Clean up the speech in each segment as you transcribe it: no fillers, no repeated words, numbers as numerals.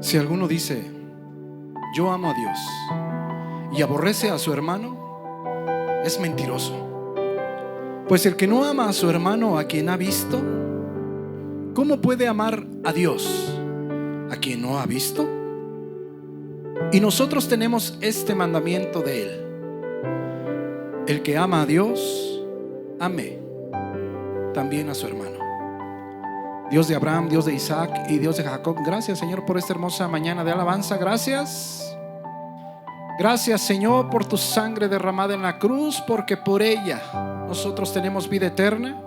Si alguno dice, yo amo a Dios, y aborrece a su hermano, es mentiroso. Pues el que no ama a su hermano a quien ha visto, ¿cómo puede amar a Dios a quien no ha visto? Y nosotros tenemos este mandamiento de Él: el que ama a Dios, ame también a su hermano. Dios de Abraham, Dios de Isaac y Dios de Jacob, gracias, Señor, por esta hermosa mañana de alabanza. Gracias. Gracias, Señor, por tu sangre derramada en la cruz, porque por ella nosotros tenemos vida eterna.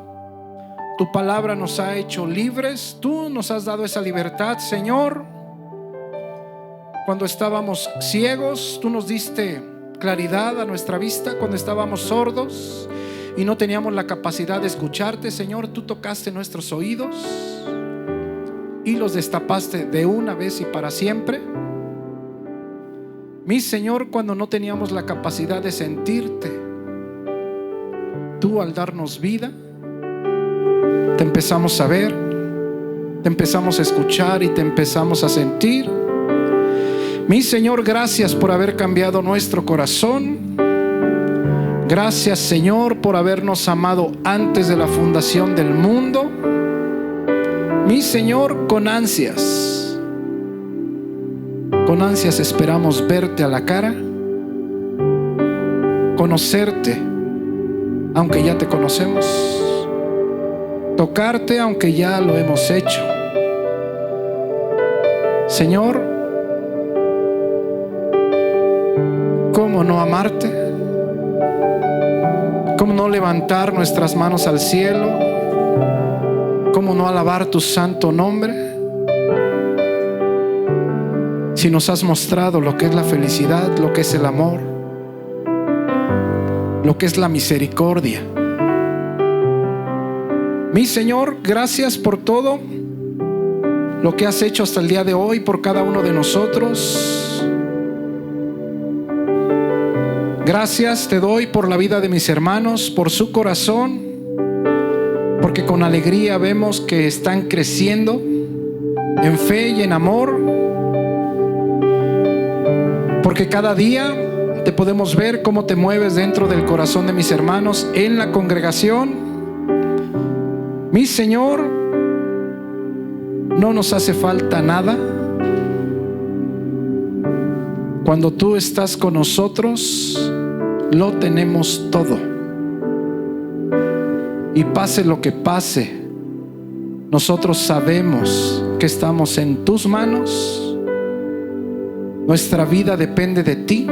Tu palabra nos ha hecho libres. Tú nos has dado esa libertad, Señor. Cuando estábamos ciegos, tú nos diste claridad a nuestra vista. Cuando estábamos sordos y no teníamos la capacidad de escucharte, Señor, tú tocaste nuestros oídos y los destapaste de una vez y para siempre. Mi Señor, cuando no teníamos la capacidad de sentirte, tú al darnos vida, te empezamos a ver, te empezamos a escuchar y te empezamos a sentir. Mi Señor, gracias por haber cambiado nuestro corazón. Gracias, Señor, por habernos amado antes de la fundación del mundo. Mi Señor, con ansias esperamos verte a la cara, conocerte aunque ya te conocemos, tocarte aunque ya lo hemos hecho. Señor, ¿cómo no amarte? ¿Cómo no levantar nuestras manos al cielo? ¿Cómo no alabar tu santo nombre? Si nos has mostrado lo que es la felicidad, lo que es el amor, lo que es la misericordia. Mi Señor, gracias por todo lo que has hecho hasta el día de hoy por cada uno de nosotros. Gracias te doy por la vida de mis hermanos, por su corazón, porque con alegría vemos que están creciendo en fe y en amor, porque cada día te podemos ver cómo te mueves dentro del corazón de mis hermanos en la congregación. Mi Señor, no nos hace falta nada. Cuando tú estás con nosotros, lo tenemos todo. Y pase lo que pase, nosotros sabemos que estamos en tus manos. Nuestra vida depende de ti.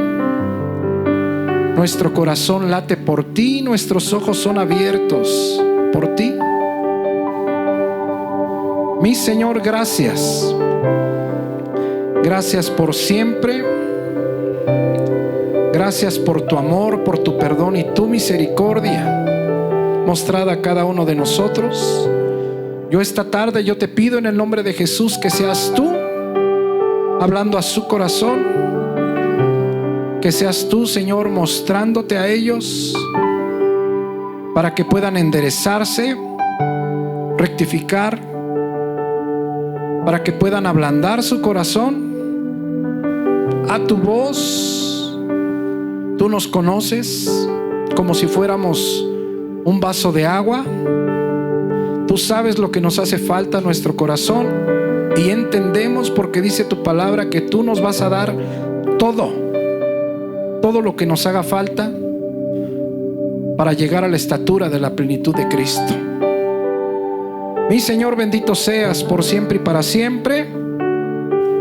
Nuestro corazón late por ti. Nuestros ojos son abiertos por ti. Mi Señor, gracias. Gracias por siempre. Gracias por tu amor, por tu perdón y tu misericordia mostrada a cada uno de nosotros. Esta tarde yo te pido en el nombre de Jesús que seas tú hablando a su corazón, que seas tú, Señor, mostrándote a ellos para que puedan enderezarse, rectificar, para que puedan ablandar su corazón a tu voz. Tú nos conoces como si fuéramos un vaso de agua. Tú sabes lo que nos hace falta a nuestro corazón y entendemos, porque dice tu palabra, que tú nos vas a dar todo lo que nos haga falta para llegar a la estatura de la plenitud de Cristo. Mi Señor, bendito seas por siempre y para siempre.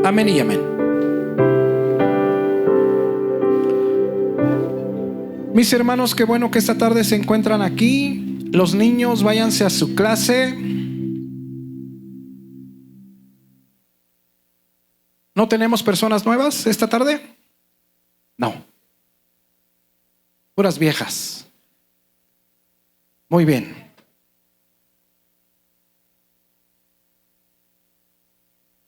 Amén y amén. Mis hermanos, qué bueno que esta tarde se encuentran aquí. Los niños, váyanse a su clase. ¿No tenemos personas nuevas esta tarde? No. Puras viejas. Muy bien.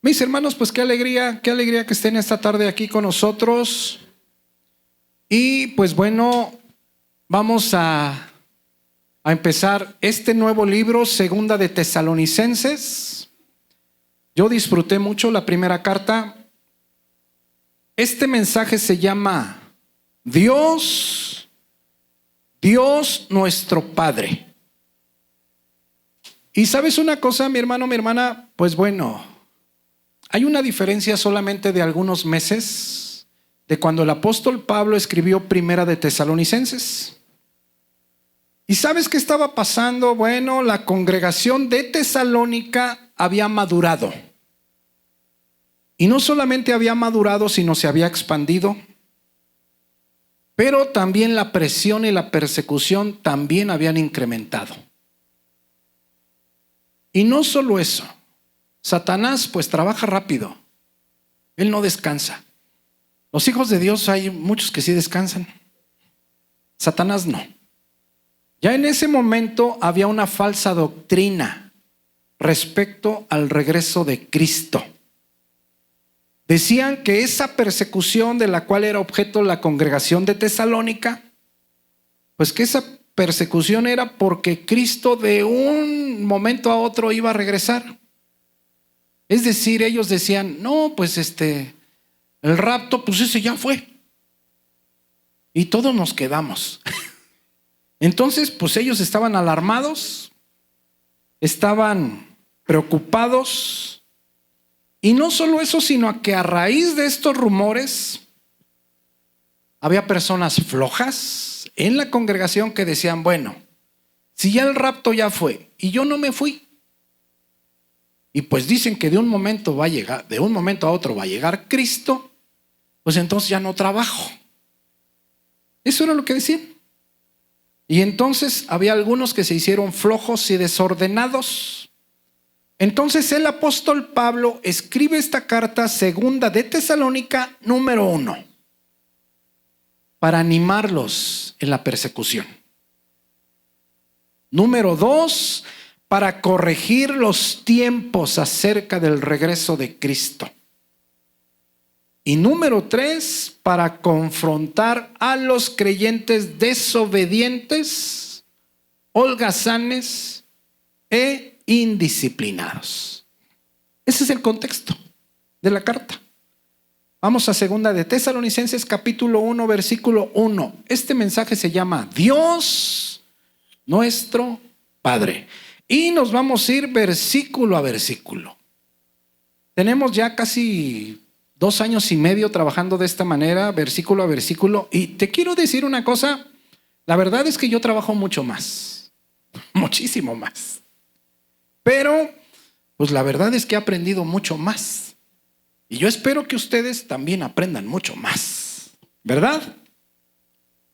Mis hermanos, pues qué alegría que estén esta tarde aquí con nosotros. Y pues bueno, vamos a empezar este nuevo libro, Segunda de Tesalonicenses. Yo disfruté mucho la primera carta Este mensaje se llama Dios nuestro Padre. Y ¿sabes una cosa, mi hermano, mi hermana? Pues bueno, hay una diferencia solamente de algunos meses de cuando el apóstol Pablo escribió Primera de Tesalonicenses. ¿Y sabes qué estaba pasando? Bueno, la congregación de Tesalónica había madurado. Y no solamente había madurado, sino se había expandido. Pero también la presión y la persecución también habían incrementado. Y no solo eso, Satanás pues trabaja rápido. Él no descansa. Los hijos de Dios hay muchos que sí descansan. Satanás no. Ya en ese momento había una falsa doctrina respecto al regreso de Cristo. Decían que esa persecución de la cual era objeto la congregación de Tesalónica, pues que esa persecución era porque Cristo de un momento a otro iba a regresar. Es decir, ellos decían, no, pues el rapto, pues ese ya fue. Y todos nos quedamos. Entonces, pues ellos estaban alarmados, estaban preocupados. Y no solo eso, sino que a raíz de estos rumores, había personas flojas en la congregación que decían, bueno, si ya el rapto ya fue y yo no me fui, y pues dicen que de un momento a otro va a llegar Cristo, pues entonces ya no trabajo. Eso era lo que decían. Y entonces había algunos que se hicieron flojos y desordenados. Entonces el apóstol Pablo escribe esta carta segunda de Tesalónica número 1 para animarlos en la persecución. Número 2, para corregir los tiempos acerca del regreso de Cristo. Y número 3, para confrontar a los creyentes desobedientes, holgazanes e indisciplinados. Ese es el contexto de la carta. Vamos a segunda de Tesalonicenses capítulo 1, versículo 1. Este mensaje se llama Dios nuestro Padre. Y nos vamos a ir versículo a versículo. Tenemos ya casi 2 años y medio trabajando de esta manera, versículo a versículo. Y te quiero decir una cosa, la verdad es que yo trabajo mucho más, muchísimo más. Pero, pues la verdad es que he aprendido mucho más. Y yo espero que ustedes también aprendan mucho más, ¿verdad?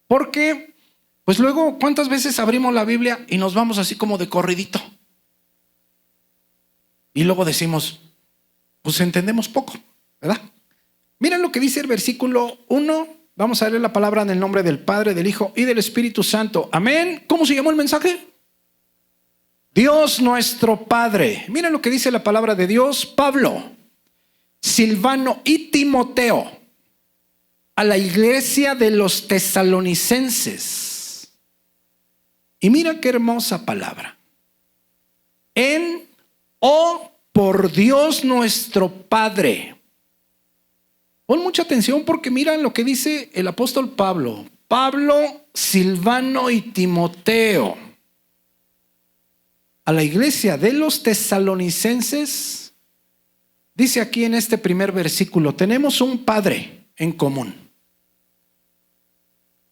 Porque, pues luego, ¿cuántas veces abrimos la Biblia y nos vamos así como de corridito? Y luego decimos, pues entendemos poco, ¿verdad? Miren lo que dice el versículo 1. Vamos a leer la palabra en el nombre del Padre, del Hijo y del Espíritu Santo. Amén. ¿Cómo se llamó el mensaje? Dios nuestro Padre. Miren lo que dice la palabra de Dios. Pablo, Silvano y Timoteo, a la iglesia de los tesalonicenses. Y mira qué hermosa palabra. Por Dios nuestro Padre. Pon mucha atención porque miran lo que dice el apóstol Pablo. Pablo, Silvano y Timoteo, a la iglesia de los tesalonicenses, dice aquí en este primer versículo, tenemos un Padre en común.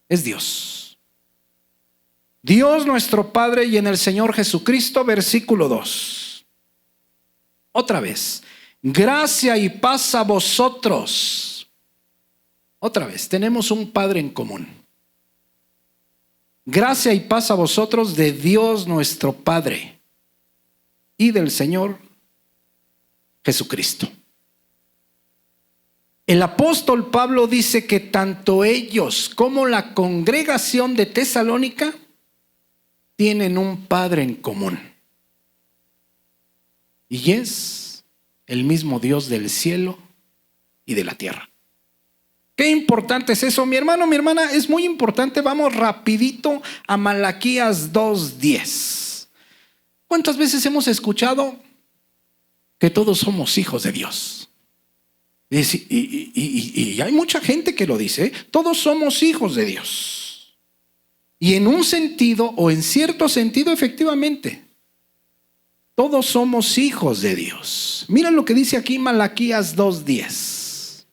Es Dios. Dios nuestro Padre y en el Señor Jesucristo, versículo 2. Otra vez, gracia y paz a vosotros. Otra vez, tenemos un Padre en común. Gracia y paz a vosotros de Dios nuestro Padre y del Señor Jesucristo. El apóstol Pablo dice que tanto ellos como la congregación de Tesalónica tienen un Padre en común. Y es el mismo Dios del cielo y de la tierra. Qué importante es eso, mi hermano, mi hermana, es muy importante. Vamos rapidito a Malaquías 2:10. ¿Cuántas veces hemos escuchado que todos somos hijos de Dios? Y hay mucha gente que lo dice, todos somos hijos de Dios. Y en un sentido o en cierto sentido, efectivamente, todos somos hijos de Dios. Mira lo que dice aquí Malaquías 2:10.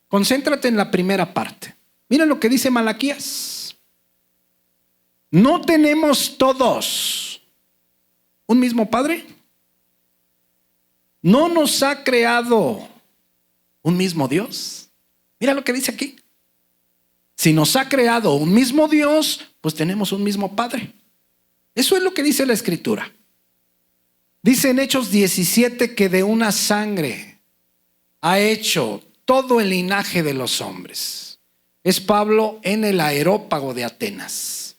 Concéntrate en la primera parte. Mira lo que dice Malaquías. ¿No tenemos todos un mismo Padre? ¿No nos ha creado un mismo Dios? Mira lo que dice aquí. Si nos ha creado un mismo Dios, pues tenemos un mismo Padre. Eso es lo que dice la Escritura. Dice en Hechos 17 que de una sangre ha hecho todo el linaje de los hombres. Es Pablo en el Areópago de Atenas.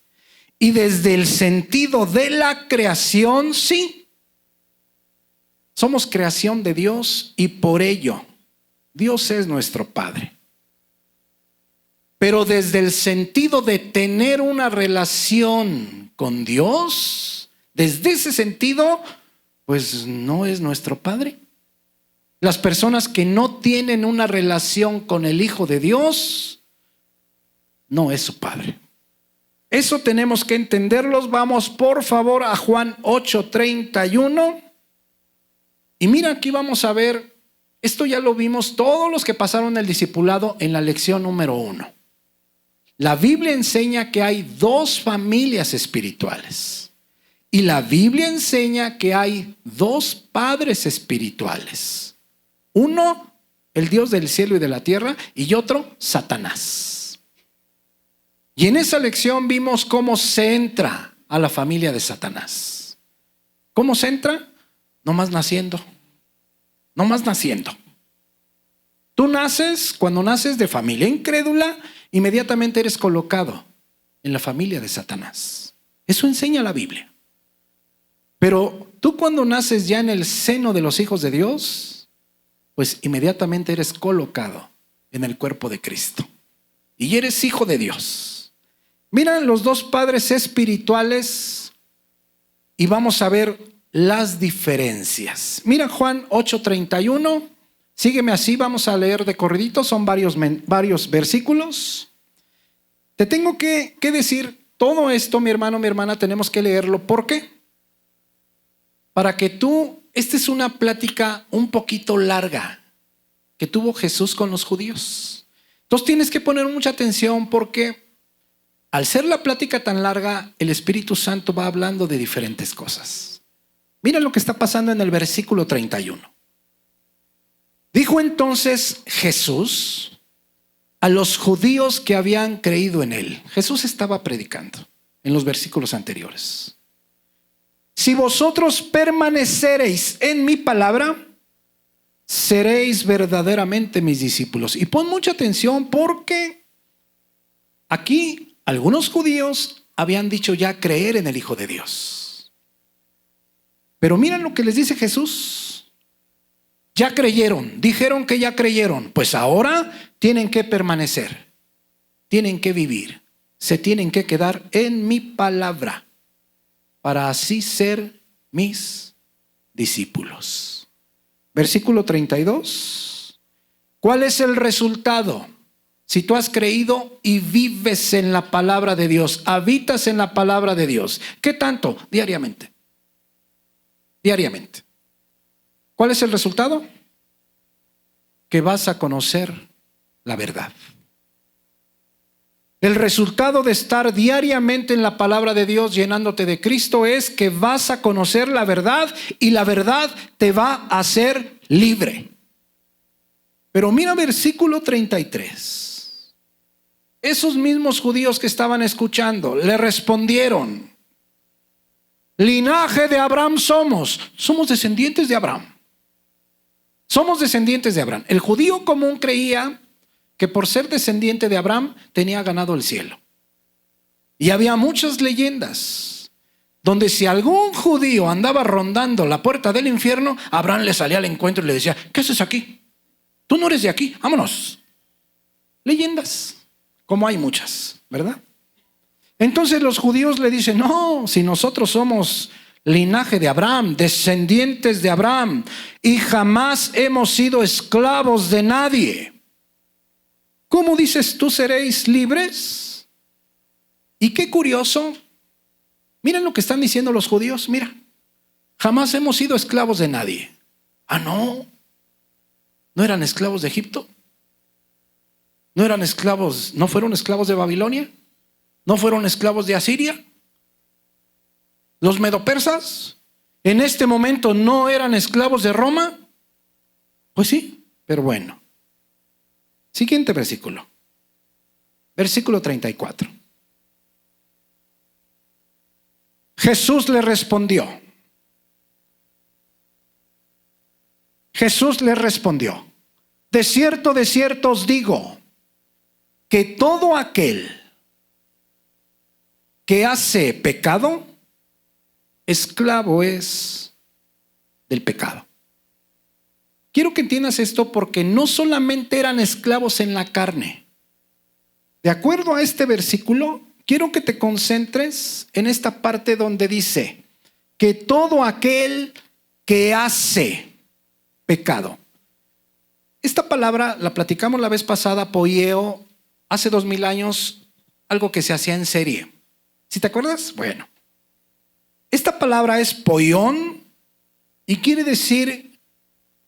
Y desde el sentido de la creación, sí, somos creación de Dios y por ello Dios es nuestro Padre. Pero desde el sentido de tener una relación con Dios, desde ese sentido, pues no es nuestro Padre. Las personas que no tienen una relación con el Hijo de Dios, no es su Padre. Eso tenemos que entenderlos. Vamos por favor a Juan 8:31. Y mira, aquí vamos a ver, esto ya lo vimos todos los que pasaron el discipulado en la lección número 1. La Biblia enseña que hay dos familias espirituales. Y la Biblia enseña que hay dos padres espirituales. Uno, el Dios del cielo y de la tierra, y otro, Satanás. Y en esa lección vimos cómo se entra a la familia de Satanás. ¿Cómo se entra? Nomás naciendo. Nomás naciendo. Tú naces, cuando naces de familia incrédula, inmediatamente eres colocado en la familia de Satanás. Eso enseña la Biblia. Pero tú cuando naces ya en el seno de los hijos de Dios, pues inmediatamente eres colocado en el cuerpo de Cristo. Y eres hijo de Dios. Mira los dos padres espirituales y vamos a ver las diferencias. Mira Juan 8:31. Sígueme así, vamos a leer de corridito, son varios versículos. Te tengo que decir todo esto, mi hermano, mi hermana, tenemos que leerlo. ¿Por qué? Para que esta es una plática un poquito larga que tuvo Jesús con los judíos. Entonces tienes que poner mucha atención porque al ser la plática tan larga, el Espíritu Santo va hablando de diferentes cosas. Mira lo que está pasando en el versículo 31. Dijo entonces Jesús a los judíos que habían creído en él. Jesús estaba predicando en los versículos anteriores. Si vosotros permanecereis en mi palabra, seréis verdaderamente mis discípulos. Y pon mucha atención porque aquí algunos judíos habían dicho ya creer en el Hijo de Dios. Pero miren lo que les dice Jesús. Ya creyeron, dijeron que ya creyeron, pues ahora tienen que permanecer, tienen que vivir, se tienen que quedar en mi palabra para así ser mis discípulos. Versículo 32. ¿Cuál es el resultado? Si tú has creído y vives en la palabra de Dios, habitas en la palabra de Dios, ¿qué tanto? Diariamente. Diariamente. ¿Cuál es el resultado? Que vas a conocer la verdad. El resultado de estar diariamente en la palabra de Dios llenándote de Cristo es que vas a conocer la verdad y la verdad te va a hacer libre. Pero mira versículo 33. Esos mismos judíos que estaban escuchando le respondieron: linaje de Abraham somos descendientes de Abraham. Somos descendientes de Abraham. El judío común creía que por ser descendiente de Abraham tenía ganado el cielo. Y había muchas leyendas donde si algún judío andaba rondando la puerta del infierno, Abraham le salía al encuentro y le decía: ¿qué haces aquí? Tú no eres de aquí, vámonos. Leyendas, como hay muchas, ¿verdad? Entonces los judíos le dicen: no, si nosotros somos linaje de Abraham, descendientes de Abraham, y jamás hemos sido esclavos de nadie. ¿Cómo dices tú seréis libres? Y qué curioso, miren lo que están diciendo los judíos, mira, jamás hemos sido esclavos de nadie. Ah, no, ¿no eran esclavos de Egipto? ¿No eran esclavos, no fueron esclavos de Babilonia? ¿No fueron esclavos de Asiria? ¿Los medopersas en este momento no eran esclavos de Roma? Pues sí, pero bueno. Siguiente versículo. Versículo 34. Jesús le respondió. Jesús le respondió: de cierto os digo, que todo aquel que hace pecado, esclavo es del pecado. Quiero que entiendas esto porque no solamente eran esclavos en la carne. De acuerdo a este versículo, quiero que te concentres en esta parte donde dice que todo aquel que hace pecado. Esta palabra la platicamos la vez pasada, poieo, hace 2000 años, algo que se hacía en serie. ¿Sí te acuerdas? Bueno. Esta palabra es poión y quiere decir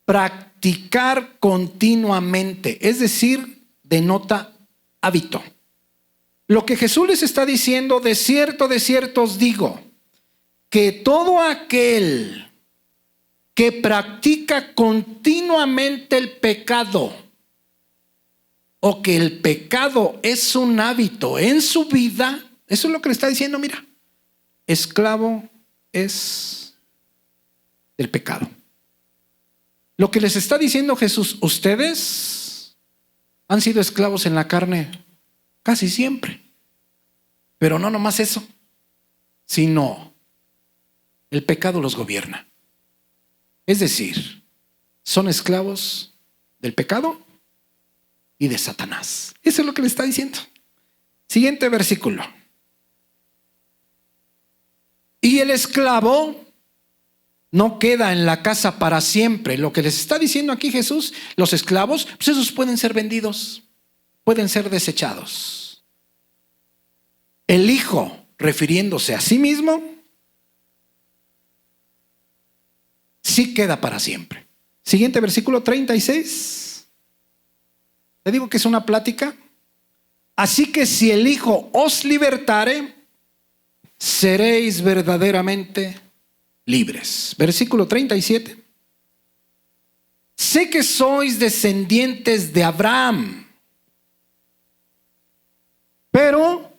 practicar continuamente, es decir, denota hábito. Lo que Jesús les está diciendo, de cierto os digo, que todo aquel que practica continuamente el pecado, o que el pecado es un hábito en su vida, eso es lo que le está diciendo, mira, esclavo es del pecado. Lo que les está diciendo Jesús, ustedes han sido esclavos en la carne casi siempre, pero no nomás eso, sino el pecado los gobierna. Es decir, son esclavos del pecado y de Satanás. Eso es lo que le está diciendo. Siguiente versículo. Y el esclavo no queda en la casa para siempre. Lo que les está diciendo aquí Jesús, los esclavos, pues esos pueden ser vendidos, pueden ser desechados. El hijo, refiriéndose a sí mismo, sí queda para siempre. Siguiente versículo 36. Le digo que es una plática. Así que si el Hijo os libertare, seréis verdaderamente libres. Versículo 37. Sé que sois descendientes de Abraham, pero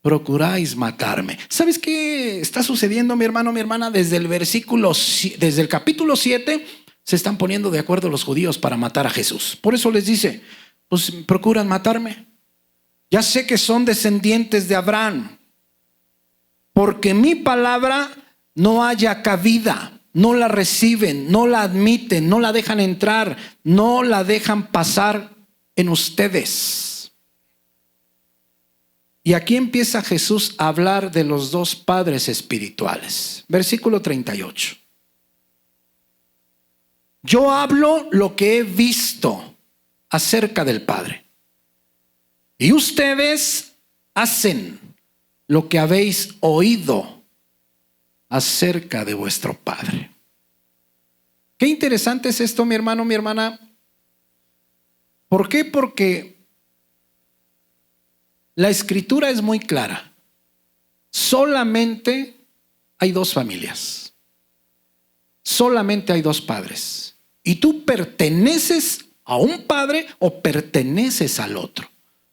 procuráis matarme. ¿Sabes qué está sucediendo, mi hermano, mi hermana? Desde el capítulo 7 se están poniendo de acuerdo los judíos para matar a Jesús. Por eso les dice, pues procuran matarme. Ya sé que son descendientes de Abraham, porque mi palabra no haya cabida, no la reciben, no la admiten, no la dejan entrar, no la dejan pasar en ustedes. Y aquí empieza Jesús a hablar de los dos padres espirituales. Versículo 38. Yo hablo lo que he visto acerca del Padre, y ustedes hacen lo que habéis oído acerca de vuestro Padre. Qué interesante es esto, mi hermano, mi hermana. ¿Por qué? Porque la escritura es muy clara. Solamente hay dos familias. Solamente hay dos padres. Y tú perteneces a un padre o perteneces al otro.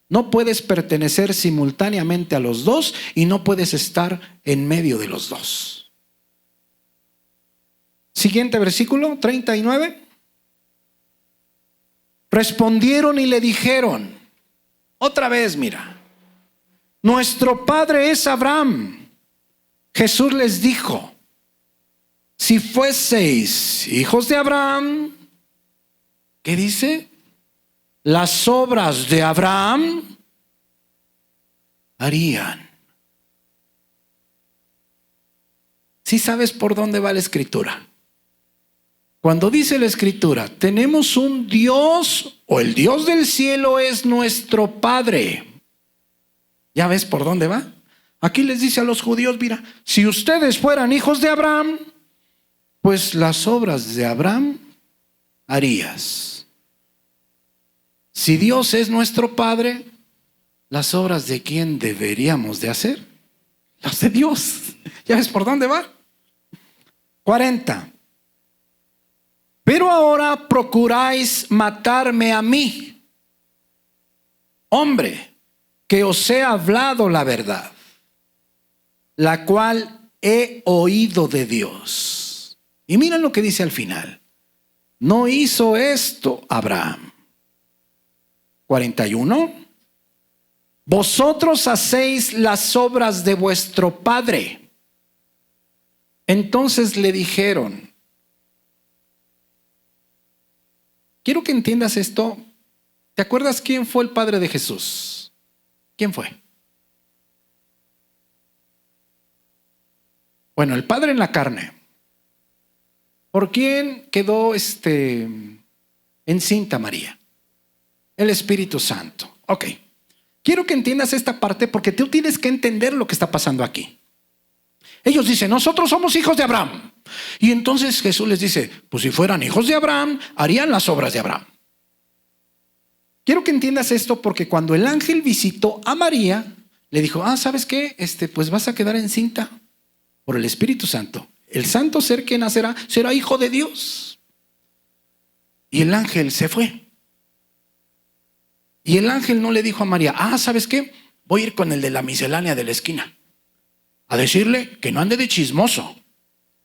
No puedes pertenecer simultáneamente a los dos y no puedes estar en medio de los dos. Siguiente versículo, 39. Respondieron y le dijeron, otra vez, mira, nuestro padre es Abraham. Jesús les dijo, si fueseis hijos de Abraham, ¿qué dice? Las obras de Abraham harían. ¿Sí sabes por dónde va la escritura? Cuando dice la escritura, tenemos un Dios, o el Dios del cielo es nuestro Padre. ¿Ya ves por dónde va? Aquí les dice a los judíos, mira, si ustedes fueran hijos de Abraham, pues las obras de Abraham harías. Si Dios es nuestro Padre, ¿las obras de quién deberíamos de hacer? Las de Dios. ¿Ya ves por dónde va? 40. Pero ahora procuráis matarme a mí, hombre, que os he hablado la verdad, la cual he oído de Dios. Y miren lo que dice al final. No hizo esto Abraham. 41. Vosotros hacéis las obras de vuestro padre. Entonces le dijeron, quiero que entiendas esto. ¿Te acuerdas quién fue el padre de Jesús? ¿Quién fue? Bueno, el padre en la carne. ¿Por quién quedó encinta María? El Espíritu Santo. Ok. Quiero que entiendas esta parte porque tú tienes que entender lo que está pasando aquí. Ellos dicen, nosotros somos hijos de Abraham. Y entonces Jesús les dice, pues si fueran hijos de Abraham, harían las obras de Abraham. Quiero que entiendas esto porque cuando el ángel visitó a María, le dijo, ¿sabes qué? Pues vas a quedar encinta por el Espíritu Santo. El santo ser que nacerá será hijo de Dios. Y el ángel se fue. Y el ángel no le dijo a María, ¿sabes qué? Voy a ir con el de la miscelánea de la esquina a decirle que no ande de chismoso,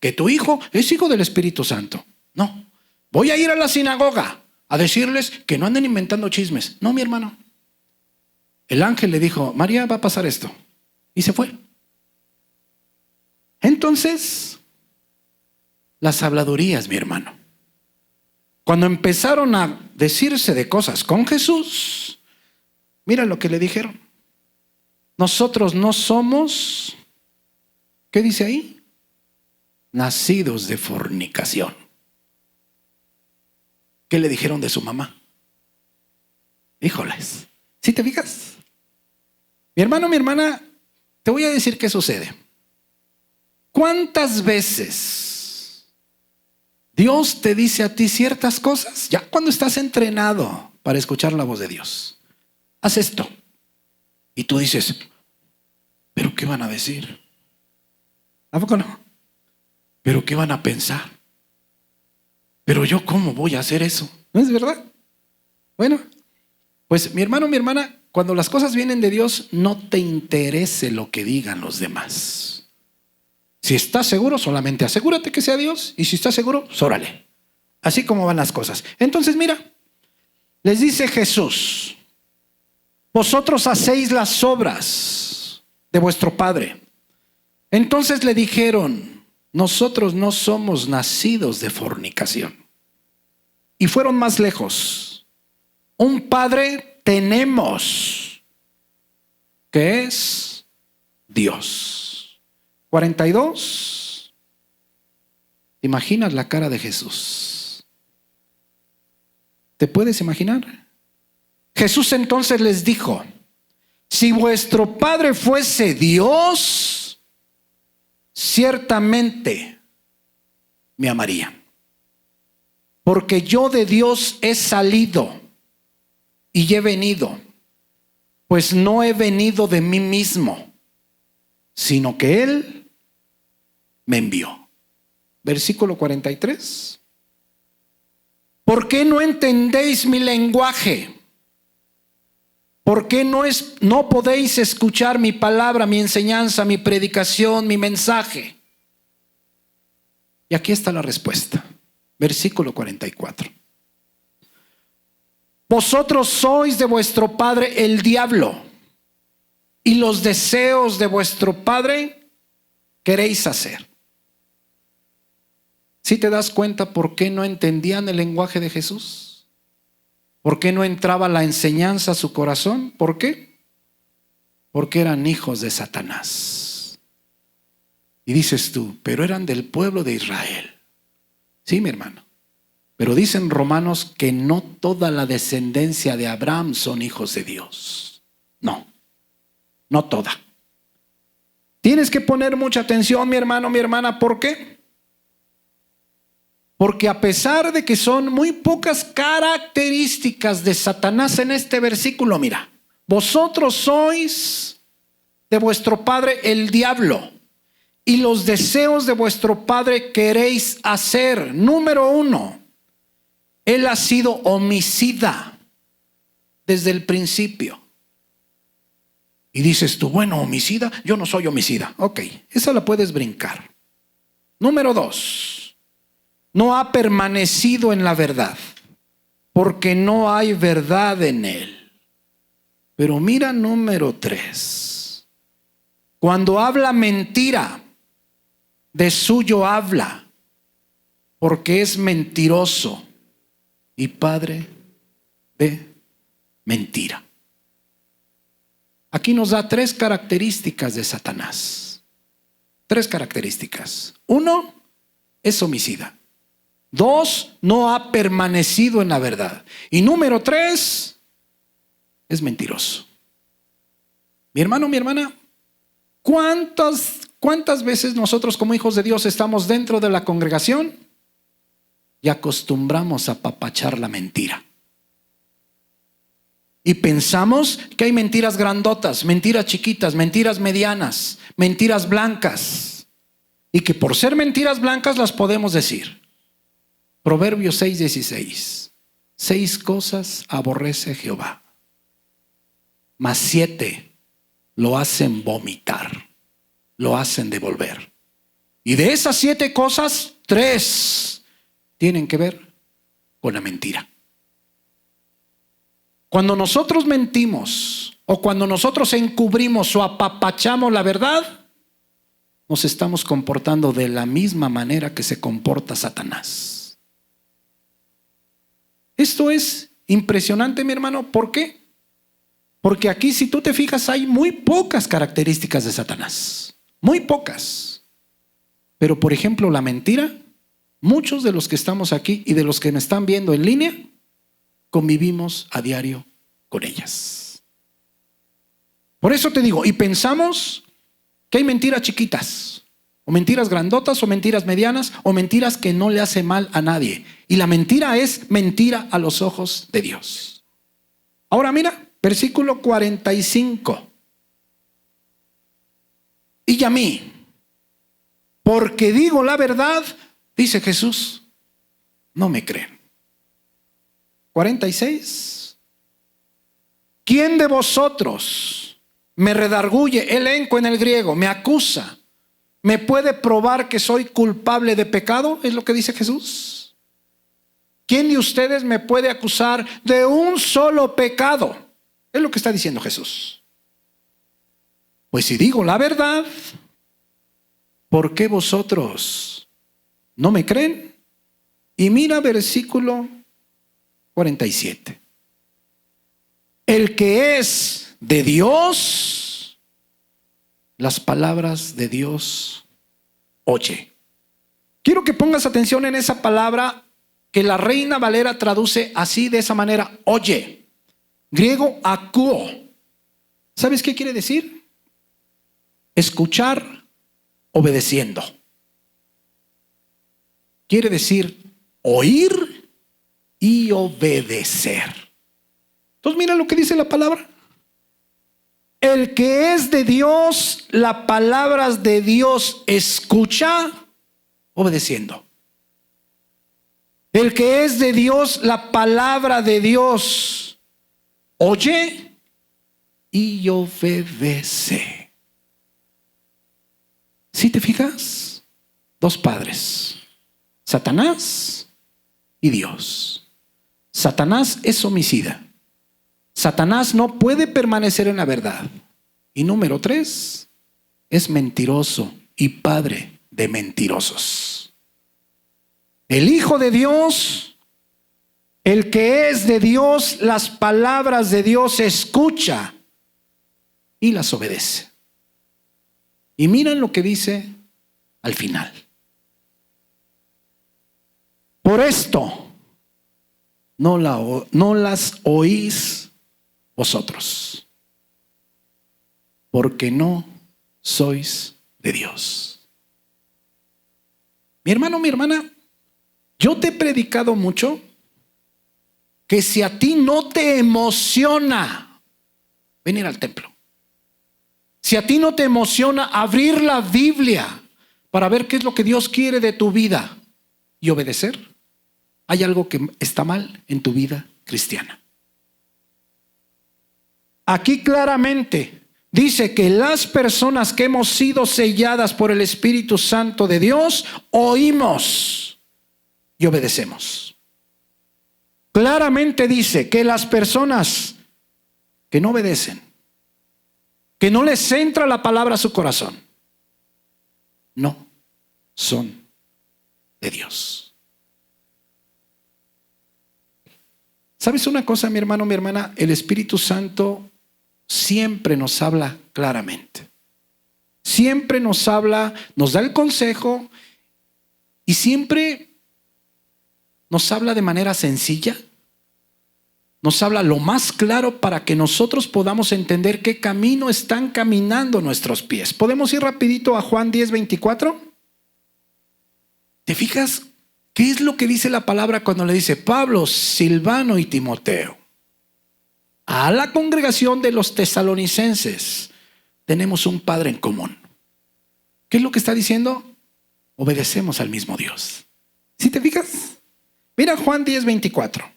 que tu hijo es hijo del Espíritu Santo. No, voy a ir a la sinagoga a decirles que no anden inventando chismes. No, mi hermano. El ángel le dijo, María, va a pasar esto. Y se fue. Entonces, las habladurías, mi hermano. Cuando empezaron a decirse de cosas con Jesús, mira lo que le dijeron. Nosotros no somos, ¿qué dice ahí? Nacidos de fornicación. ¿Qué le dijeron de su mamá? Híjoles, ¿sí te fijas? Mi hermano, mi hermana, te voy a decir qué sucede. ¿Cuántas veces Dios te dice a ti ciertas cosas? Ya cuando estás entrenado para escuchar la voz de Dios, haz esto. Y tú dices, ¿pero qué van a decir? ¿A poco no? ¿Pero qué van a pensar? ¿Pero yo cómo voy a hacer eso? ¿No es verdad? Bueno, pues mi hermano, mi hermana, cuando las cosas vienen de Dios, no te interese lo que digan los demás. Si estás seguro, solamente asegúrate que sea Dios. Y si estás seguro, órale. Así como van las cosas. Entonces, mira, les dice Jesús, vosotros hacéis las obras de vuestro Padre. Entonces le dijeron, nosotros no somos nacidos de fornicación. Y fueron más lejos. Un Padre tenemos, que es Dios. 42. ¿Te imaginas la cara de Jesús? ¿Te puedes imaginar? Jesús entonces les dijo, si vuestro Padre fuese Dios, ciertamente me amaría. Porque yo de Dios he salido y he venido, pues no he venido de mí mismo, sino que Él me envió. Versículo 43. ¿Por qué no entendéis mi lenguaje? ¿Por qué no podéis escuchar mi palabra, mi enseñanza, mi predicación, mi mensaje? Y aquí está la respuesta. Versículo 44. Vosotros sois de vuestro padre el diablo, y los deseos de vuestro padre queréis hacer. ¿Sí te das cuenta por qué no entendían el lenguaje de Jesús? ¿Por qué no entraba la enseñanza a su corazón? ¿Por qué? Porque eran hijos de Satanás. Y dices tú, pero eran del pueblo de Israel. Sí, mi hermano. Pero dicen Romanos que no toda la descendencia de Abraham son hijos de Dios. No, no toda. Tienes que poner mucha atención, mi hermano, mi hermana. ¿Por qué? Porque a pesar de que son muy pocas características de Satanás en este versículo, mira, vosotros sois de vuestro padre el diablo, y los deseos de vuestro padre queréis hacer. Número 1, él ha sido homicida desde el principio. Y dices tú, bueno, homicida, yo no soy homicida. Ok, esa la puedes brincar. Número 2, no ha permanecido en la verdad, porque no hay verdad en él. Pero mira número 3, cuando habla mentira, de suyo habla, porque es mentiroso y padre de mentira. Aquí nos da 3 características de Satanás. 3 características. 1, es homicida. 2, no ha permanecido en la verdad. Y número 3, es mentiroso. Mi hermano, mi hermana, ¿cuántas veces nosotros como hijos de Dios estamos dentro de la congregación y acostumbramos a apapachar la mentira? Y pensamos que hay mentiras grandotas, mentiras chiquitas, mentiras medianas, mentiras blancas. Y que por ser mentiras blancas las podemos decir. Proverbios 6:16. 6 cosas aborrece Jehová, mas 7 lo hacen vomitar, lo hacen devolver. Y de esas 7 cosas, 3 tienen que ver con la mentira. Cuando nosotros mentimos o cuando nosotros encubrimos o apapachamos la verdad, nos estamos comportando de la misma manera que se comporta Satanás. Esto es impresionante, mi hermano. ¿Por qué? Porque aquí, si tú te fijas, hay muy pocas características de Satanás. Muy pocas. Pero, por ejemplo, la mentira, muchos de los que estamos aquí y de los que me están viendo en línea, convivimos a diario con ellas. Por eso te digo, y pensamos que hay mentiras chiquitas, o mentiras grandotas, o mentiras medianas, o mentiras que no le hace mal a nadie. Y la mentira es mentira a los ojos de Dios. Ahora mira, versículo 45. Y a mí, porque digo la verdad, dice Jesús, no me creen. 46. ¿Quién de vosotros me redarguye? Elenco en el griego, me acusa. ¿Me puede probar que soy culpable de pecado? Es lo que dice Jesús. ¿Quién de ustedes me puede acusar de un solo pecado? Es lo que está diciendo Jesús. Pues si digo la verdad, ¿por qué vosotros no me creen? Y mira versículo 47. El que es de Dios, las palabras de Dios oye. Quiero que pongas atención en esa palabra que la Reina Valera traduce así, de esa manera, oye. Griego, akuo. ¿Sabes qué quiere decir? Escuchar obedeciendo. Quiere decir oír y obedecer. Entonces mira lo que dice la palabra. El que es de Dios, las palabras de Dios escucha obedeciendo. El que es de Dios, la palabra de Dios oye y obedece. ¿Sí te fijas? 2 padres, Satanás y Dios. Satanás es homicida. Satanás no puede permanecer en la verdad. Y número 3, es mentiroso y padre de mentirosos. El Hijo de Dios, el que es de Dios, las palabras de Dios escucha y las obedece. Y miren lo que dice al final. Por esto no las oís vosotros, porque no sois de Dios. Mi hermano, mi hermana, yo te he predicado mucho que si a ti no te emociona venir al templo, si a ti no te emociona abrir la Biblia para ver qué es lo que Dios quiere de tu vida y obedecer, hay algo que está mal en tu vida cristiana. Aquí claramente dice que las personas que hemos sido selladas por el Espíritu Santo de Dios, oímos y obedecemos. Claramente dice que las personas que no obedecen, que no les entra la palabra a su corazón, no son de Dios. ¿Sabes una cosa, mi hermano, mi hermana? El Espíritu Santo siempre nos habla claramente. Siempre nos habla, nos da el consejo y siempre nos habla de manera sencilla. Nos habla lo más claro para que nosotros podamos entender qué camino están caminando nuestros pies. ¿Podemos ir rapidito a Juan 10:24? ¿Te fijas qué es lo que dice la palabra cuando le dice Pablo, Silvano y Timoteo a la congregación de los tesalonicenses? Tenemos un Padre en común. ¿Qué es lo que está diciendo? Obedecemos al mismo Dios. ¿Sí te fijas? Mira Juan 10:24.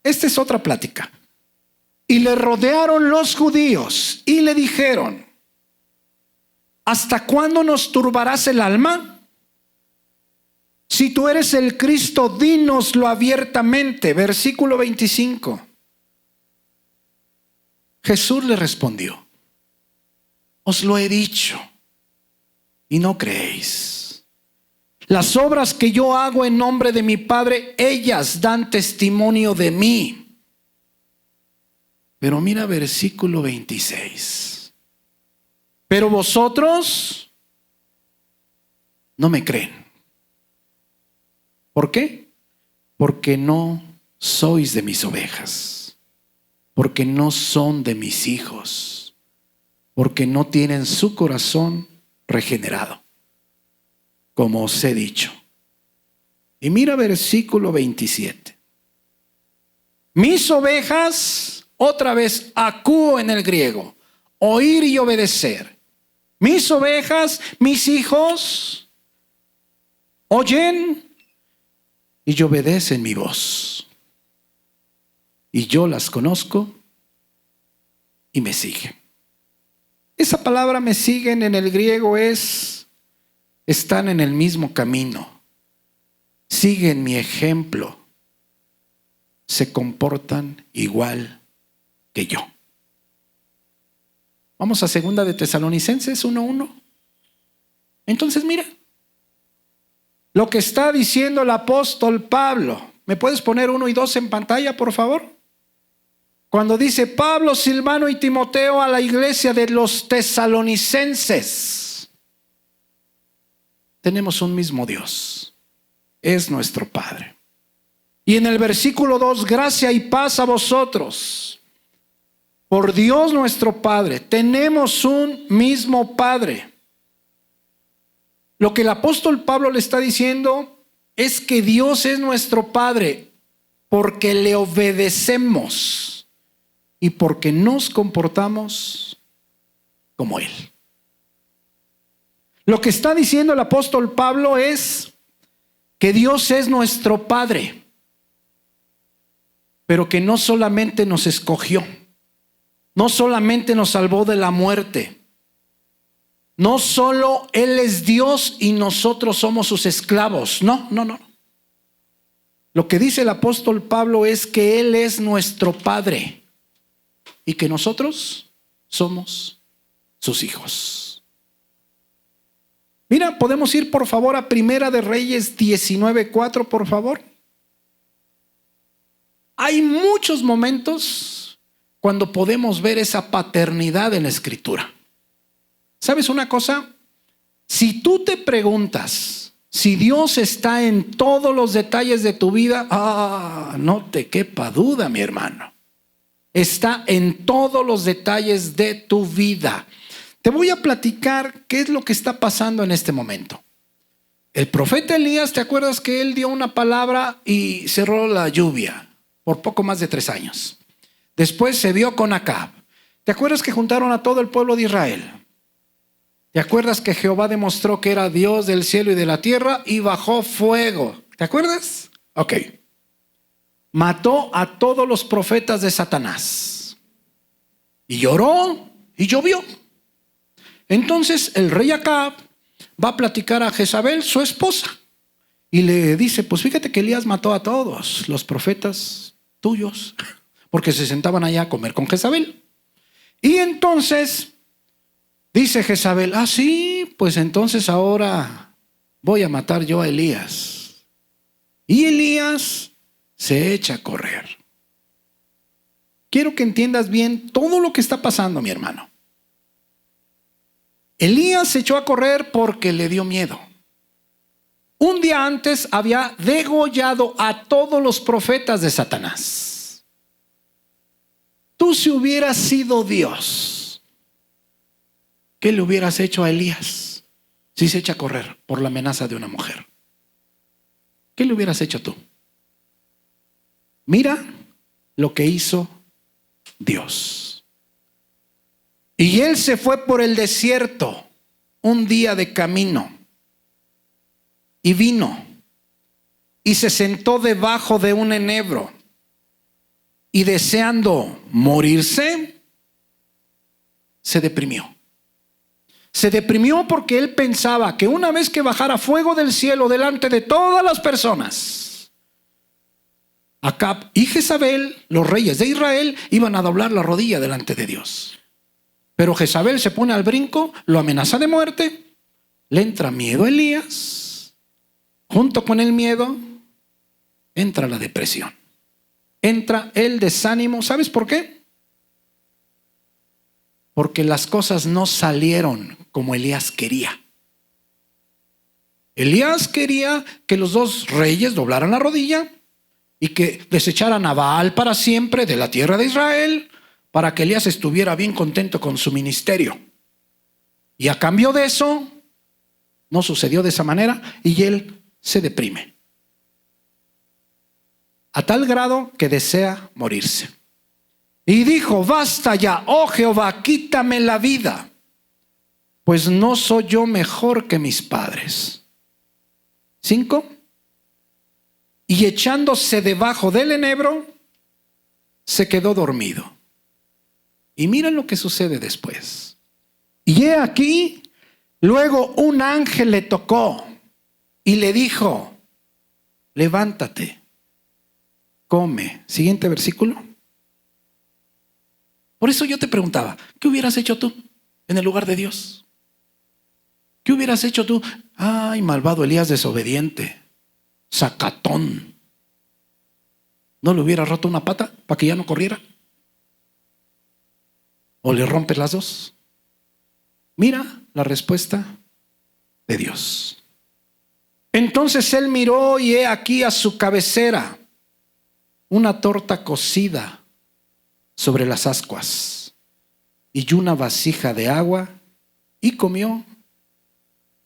Esta es otra plática. Y le rodearon los judíos y le dijeron, ¿hasta cuándo nos turbarás el alma? Si tú eres el Cristo, dínoslo abiertamente. Versículo 25. Jesús le respondió, os lo he dicho y no creéis. Las obras que yo hago en nombre de mi Padre, ellas dan testimonio de mí. Pero mira versículo 26. Pero vosotros no me creen. ¿Por qué? Porque no sois de mis ovejas. Porque no son de mis hijos. Porque no tienen su corazón regenerado, como os he dicho. Y mira versículo 27. Mis ovejas, otra vez acúo en el griego, oír y obedecer. Mis ovejas, mis hijos, oyen y obedecen mi voz. Y yo las conozco y me siguen. Esa palabra me siguen en el griego están en el mismo camino, siguen mi ejemplo, se comportan igual que yo. Vamos a 2 de Tesalonicenses 1:1. Entonces mira lo que está diciendo el apóstol Pablo. ¿Me puedes poner 1 y 2 en pantalla, por favor? Cuando dice Pablo, Silvano y Timoteo a la iglesia de los tesalonicenses. Tenemos un mismo Dios, es nuestro Padre. Y en el versículo 2, gracia y paz a vosotros. Por Dios nuestro Padre, tenemos un mismo Padre. Lo que el apóstol Pablo le está diciendo es que Dios es nuestro Padre porque le obedecemos y porque nos comportamos como Él. Lo que está diciendo el apóstol Pablo es que Dios es nuestro Padre, pero que no solamente nos escogió, no solamente nos salvó de la muerte, no solo Él es Dios y nosotros somos sus esclavos. No. Lo que dice el apóstol Pablo es que Él es nuestro Padre y que nosotros somos sus hijos. Mira, podemos ir por favor a Primera de Reyes 19:4, por favor. Hay muchos momentos cuando podemos ver esa paternidad en la Escritura. ¿Sabes una cosa? Si tú te preguntas si Dios está en todos los detalles de tu vida, no te quepa duda, mi hermano. Está en todos los detalles de tu vida. Te voy a platicar qué es lo que está pasando en este momento. El profeta Elías, ¿te acuerdas que él dio una palabra y cerró la lluvia por poco más de 3 años? Después se vio con Acab. ¿Te acuerdas que juntaron a todo el pueblo de Israel? ¿Te acuerdas que Jehová demostró que era Dios del cielo y de la tierra y bajó fuego? ¿Te acuerdas? Ok. Mató a todos los profetas de Satanás. Y lloró y llovió. Entonces el rey Acab va a platicar a Jezabel, su esposa. Y le dice, pues fíjate que Elías mató a todos los profetas tuyos. Porque se sentaban allá a comer con Jezabel. Y entonces dice Jezabel, sí, pues entonces ahora voy a matar yo a Elías. Y Elías se echa a correr. Quiero que entiendas bien todo lo que está pasando, mi hermano. Elías se echó a correr porque le dio miedo. Un día antes había degollado a todos los profetas de Satanás. Tú, si hubieras sido Dios, ¿qué le hubieras hecho a Elías si se echa a correr por la amenaza de una mujer? ¿Qué le hubieras hecho tú? Mira lo que hizo Dios. Y él se fue por el desierto un día de camino y vino y se sentó debajo de un enebro y deseando morirse, se deprimió. Se deprimió porque él pensaba que una vez que bajara fuego del cielo delante de todas las personas, Acab y Jezabel, los reyes de Israel, iban a doblar la rodilla delante de Dios. Pero Jezabel se pone al brinco, lo amenaza de muerte, le entra miedo a Elías. Junto con el miedo, entra la depresión. Entra el desánimo. ¿Sabes por qué? Porque las cosas no salieron como Elías quería. Elías quería que los 2 reyes doblaran la rodilla y que desecharan a Baal para siempre de la tierra de Israel, para que Elías estuviera bien contento con su ministerio. Y a cambio de eso, no sucedió de esa manera y él se deprime. A tal grado que desea morirse. Y dijo, basta ya, oh Jehová, quítame la vida, pues no soy yo mejor que mis padres. 5. Y echándose debajo del enebro, se quedó dormido. Y miren lo que sucede después. Y he aquí, luego un ángel le tocó y le dijo, levántate, come. Siguiente versículo. Por eso yo te preguntaba, ¿qué hubieras hecho tú en el lugar de Dios? ¿Qué hubieras hecho tú? Ay, malvado Elías desobediente, sacatón. ¿No le hubieras roto una pata para que ya no corriera? ¿O le rompes las 2? Mira la respuesta de Dios. Entonces él miró y he aquí a su cabecera una torta cocida sobre las ascuas y una vasija de agua, y comió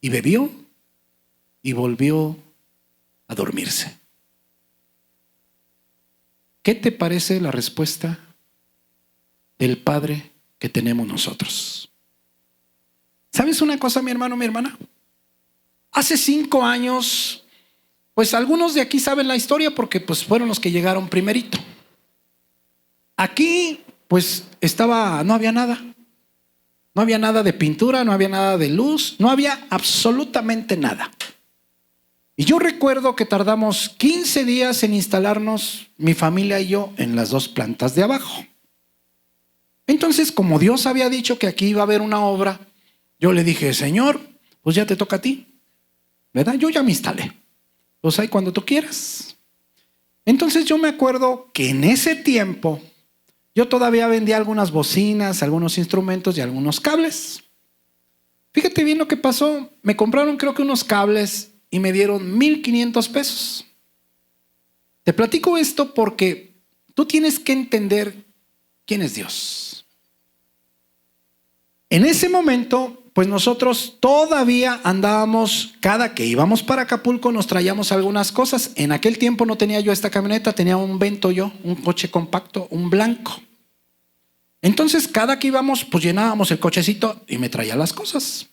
y bebió y volvió a dormirse. ¿Qué te parece la respuesta del Padre que tenemos nosotros? ¿Sabes una cosa, mi hermano, mi hermana? Hace 5 años, pues algunos de aquí saben la historia porque pues fueron los que llegaron primerito. Aquí pues no había nada. No había nada de pintura, no había nada de luz, no había absolutamente nada. Y yo recuerdo que tardamos 15 días en instalarnos, mi familia y yo, en las 2 plantas de abajo. Entonces, como Dios había dicho que aquí iba a haber una obra, yo le dije, Señor, pues ya te toca a ti, ¿verdad? Yo ya me instalé. Pues ahí cuando tú quieras. Entonces yo me acuerdo que en ese tiempo yo todavía vendía algunas bocinas, algunos instrumentos y algunos cables. Fíjate bien lo que pasó. Me compraron creo que unos cables y me dieron 1,500 pesos. Te platico esto porque tú tienes que entender quién es Dios. En ese momento, pues nosotros todavía andábamos, cada que íbamos para Acapulco nos traíamos algunas cosas. En aquel tiempo no tenía yo esta camioneta, tenía un Vento yo, un coche compacto, un blanco. Entonces cada que íbamos, pues llenábamos el cochecito y me traía las cosas.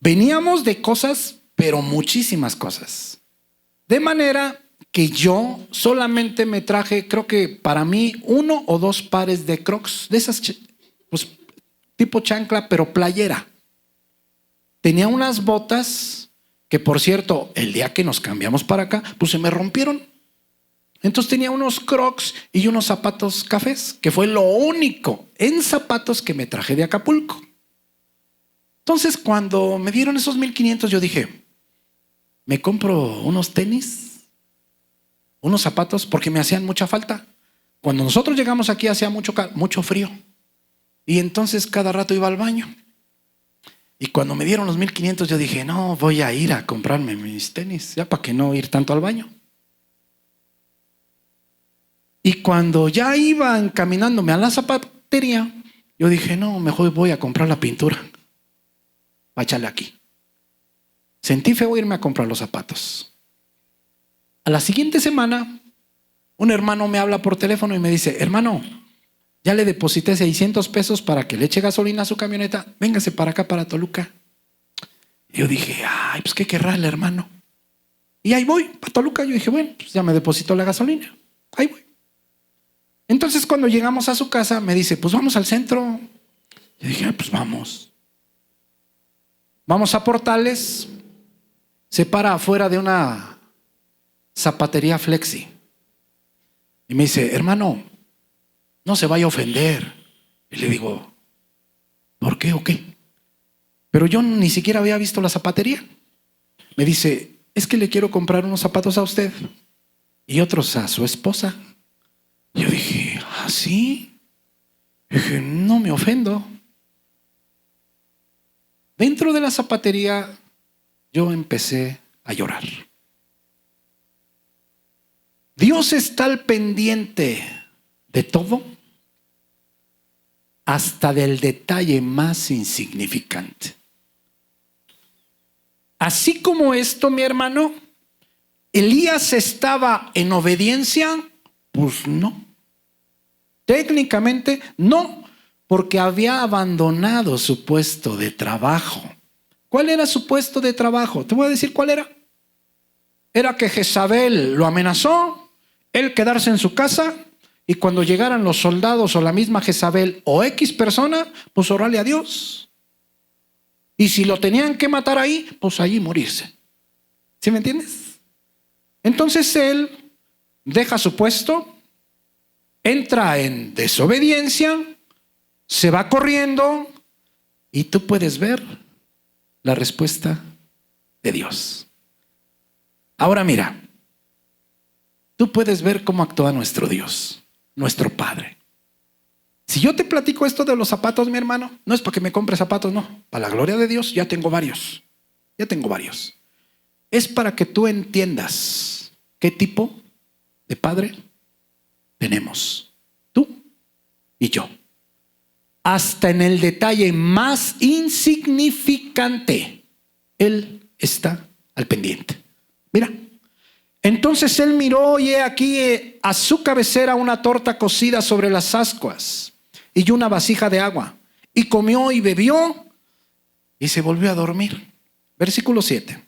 Veníamos de cosas, pero muchísimas cosas. De manera que yo solamente me traje, creo que para mí, 1 o 2 pares de Crocs, de esas pues, tipo chancla, pero playera. Tenía unas botas que, por cierto, el día que nos cambiamos para acá, pues se me rompieron. Entonces tenía unos Crocs y unos zapatos cafés, que fue lo único en zapatos que me traje de Acapulco. Entonces, cuando me dieron esos 1,500, yo dije, me compro unos tenis, unos zapatos, porque me hacían mucha falta. Cuando nosotros llegamos aquí hacía mucho frío. Y entonces cada rato iba al baño. Y cuando me dieron los 1,500, yo dije, no, voy a ir a comprarme mis tenis, ya para que no ir tanto al baño. Y cuando ya iba encaminándome a la zapatería, yo dije, no, mejor voy a comprar la pintura. Va a echarle aquí. Sentí feo irme a comprar los zapatos. A la siguiente semana, un hermano me habla por teléfono y me dice, hermano, ya le deposité 600 pesos para que le eche gasolina a su camioneta. Véngase para acá, para Toluca. Y yo dije, ay, pues qué querrá el hermano. Y ahí voy, para Toluca. Yo dije, bueno, pues ya me depositó la gasolina. Ahí voy. Entonces cuando llegamos a su casa me dice, pues vamos al centro. Yo dije, pues vamos. Vamos a Portales. Se para afuera de una zapatería Flexi. Y me dice, hermano, no se vaya a ofender. Y le digo, ¿por qué o qué? Pero yo ni siquiera había visto la zapatería. Me dice, es que le quiero comprar unos zapatos a usted y otros a su esposa. Yo dije, ¿ah, sí? Dije, no me ofendo. Dentro de la zapatería yo empecé a llorar. Dios está al pendiente de todo, hasta del detalle más insignificante. Así como esto, mi hermano, Elías estaba en obediencia, pues no. Técnicamente no, porque había abandonado su puesto de trabajo. ¿Cuál era su puesto de trabajo? Te voy a decir cuál era. Era que Jezabel lo amenazó, él quedarse en su casa, y cuando llegaran los soldados o la misma Jezabel o X persona, pues orarle a Dios. Y si lo tenían que matar ahí, pues allí morirse. ¿Sí me entiendes? Entonces él deja su puesto, entra en desobediencia, se va corriendo y tú puedes ver la respuesta de Dios. Ahora mira, tú puedes ver cómo actúa nuestro Dios, nuestro Padre. Si yo te platico esto de los zapatos, mi hermano, no es para que me compre zapatos, no. Para la gloria de Dios ya tengo varios. Es para que tú entiendas qué tipo de Padre tenemos, tú y yo. Hasta en el detalle más insignificante, Él está al pendiente. Mira, entonces él miró y he aquí a su cabecera una torta cocida sobre las ascuas y una vasija de agua. Y comió y bebió y se volvió a dormir. Versículo 7.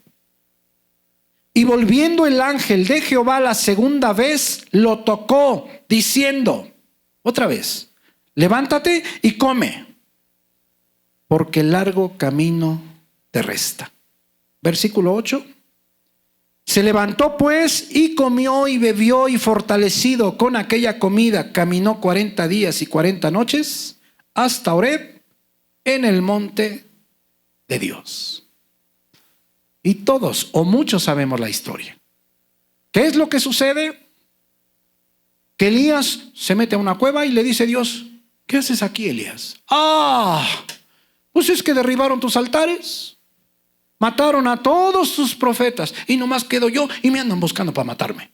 Y volviendo el ángel de Jehová la segunda vez, lo tocó, diciendo, otra vez, levántate y come, porque largo camino te resta. Versículo 8. Se levantó pues y comió y bebió, y fortalecido con aquella comida caminó 40 días y 40 noches hasta Horeb en el monte de Dios. Y todos o muchos sabemos la historia. ¿Qué es lo que sucede? Que Elías se mete a una cueva y le dice a Dios, ¿qué haces aquí, Elías? Pues es que derribaron tus altares, mataron a todos tus profetas y nomás quedo yo y me andan buscando para matarme.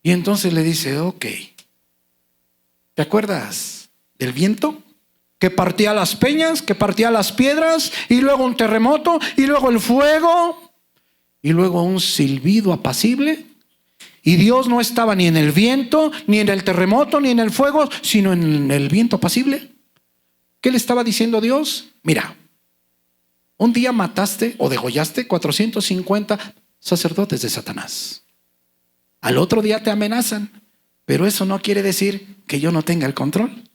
Y entonces le dice, ok, ¿te acuerdas del viento? Que partía las peñas, que partía las piedras, y luego un terremoto, y luego el fuego, y luego un silbido apacible. Y Dios no estaba ni en el viento, ni en el terremoto, ni en el fuego, sino en el viento apacible. ¿Qué le estaba diciendo Dios? Mira, un día mataste o degollaste 450 sacerdotes de Satanás. Al otro día te amenazan, pero eso no quiere decir que yo no tenga el control.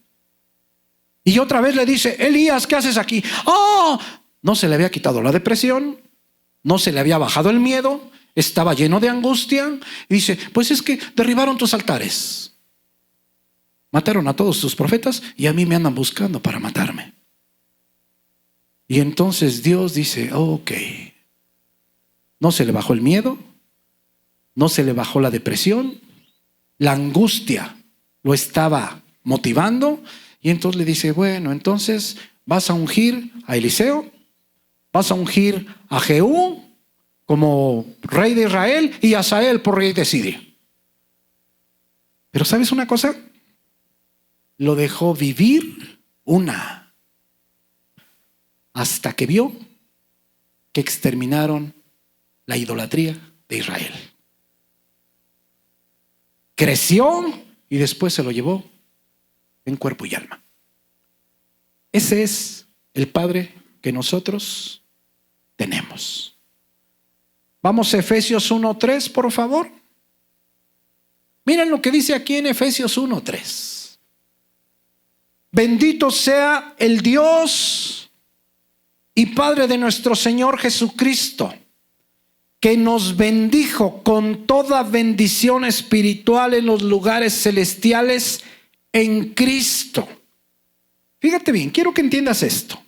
Y otra vez le dice, Elías, ¿qué haces aquí? ¡Oh! No se le había quitado la depresión, no se le había bajado el miedo, estaba lleno de angustia. Y dice, pues es que derribaron tus altares, mataron a todos tus profetas y a mí me andan buscando para matarme. Y entonces Dios dice, ok, no se le bajó el miedo, no se le bajó la depresión, la angustia lo estaba motivando. Y entonces le dice, bueno, entonces vas a ungir a Eliseo, vas a ungir a Jehú como rey de Israel y a Hazael por rey de Siria. Pero ¿sabes una cosa? Lo dejó vivir hasta que vio que exterminaron la idolatría de Israel. Creció y después se lo llevó en cuerpo y alma. Ese es el Padre que nosotros tenemos. Vamos a Efesios 1:3, por favor. Miren lo que dice aquí en Efesios 1:3. Bendito sea el Dios y Padre de nuestro Señor Jesucristo, que nos bendijo con toda bendición espiritual en los lugares celestiales en Cristo. Fíjate bien, quiero que entiendas esto.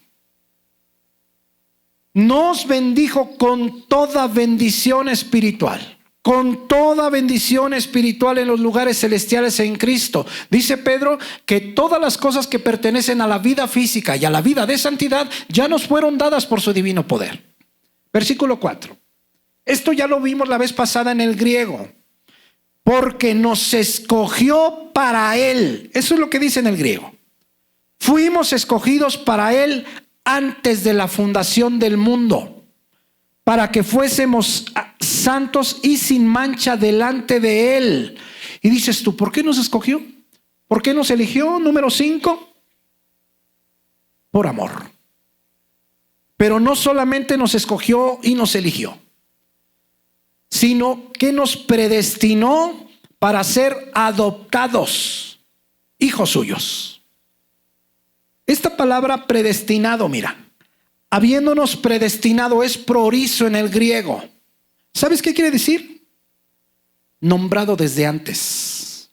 Nos bendijo con toda bendición espiritual. Con toda bendición espiritual en los lugares celestiales en Cristo. Dice Pedro que todas las cosas que pertenecen a la vida física y a la vida de santidad ya nos fueron dadas por su divino poder. Versículo 4. Esto ya lo vimos la vez pasada en el griego. Porque nos escogió para Él. Eso es lo que dice en el griego. Fuimos escogidos para Él antes de la fundación del mundo, para que fuésemos santos y sin mancha delante de Él. Y dices tú, ¿por qué nos escogió? ¿Por qué nos eligió? Número 5. Por amor. Pero no solamente nos escogió y nos eligió, sino que nos predestinó para ser adoptados, hijos suyos. Esta palabra predestinado, mira, habiéndonos predestinado es proorizo en el griego. ¿Sabes qué quiere decir? Nombrado desde antes,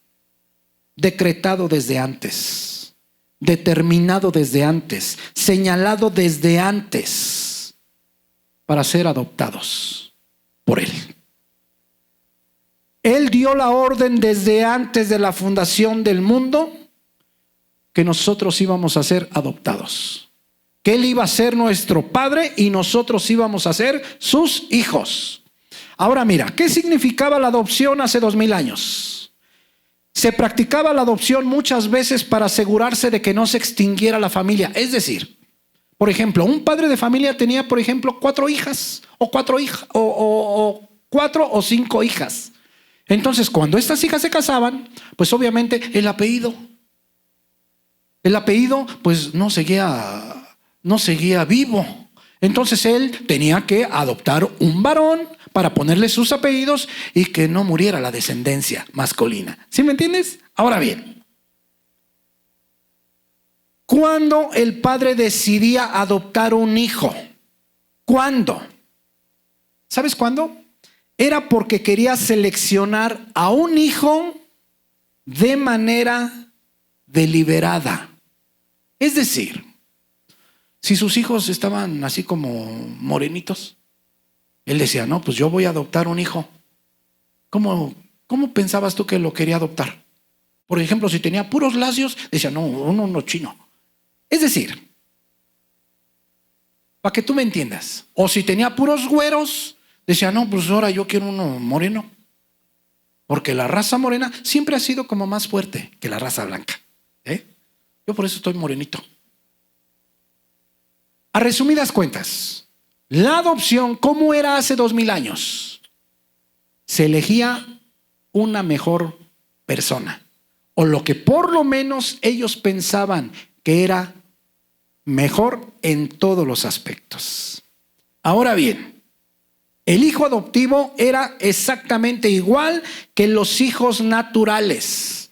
decretado desde antes, determinado desde antes, señalado desde antes para ser adoptados por Él. Él dio la orden desde antes de la fundación del mundo que nosotros íbamos a ser adoptados, que Él iba a ser nuestro Padre y nosotros íbamos a ser sus hijos. Ahora mira, ¿qué significaba la adopción hace 2000 años? Se practicaba la adopción muchas veces para asegurarse de que no se extinguiera la familia. Es decir, por ejemplo, un padre de familia tenía, por ejemplo, 4 hijas o 4 o 5 hijas. Entonces, cuando estas hijas se casaban, pues obviamente el apellido pues no seguía vivo. Entonces él tenía que adoptar un varón para ponerle sus apellidos y que no muriera la descendencia masculina. ¿Sí me entiendes? Ahora bien, ¿cuándo el padre decidía adoptar un hijo? ¿Cuándo? ¿Sabes cuándo? Era porque quería seleccionar a un hijo de manera deliberada. Es decir, si sus hijos estaban así como morenitos, él decía, no, pues yo voy a adoptar un hijo. ¿Cómo pensabas tú que lo quería adoptar? Por ejemplo, si tenía puros lacios, decía, no, uno no chino. Es decir, Para que tú me entiendas. O si tenía puros güeros, decía, no, pues ahora yo quiero uno moreno. Porque la raza morena siempre ha sido como más fuerte que la raza blanca. Yo por eso estoy morenito. A resumidas cuentas, la adopción, ¿cómo era hace 2000 años? Se elegía una mejor persona, o lo que por lo menos ellos pensaban que era mejor en todos los aspectos. Ahora bien, el hijo adoptivo era exactamente igual que los hijos naturales,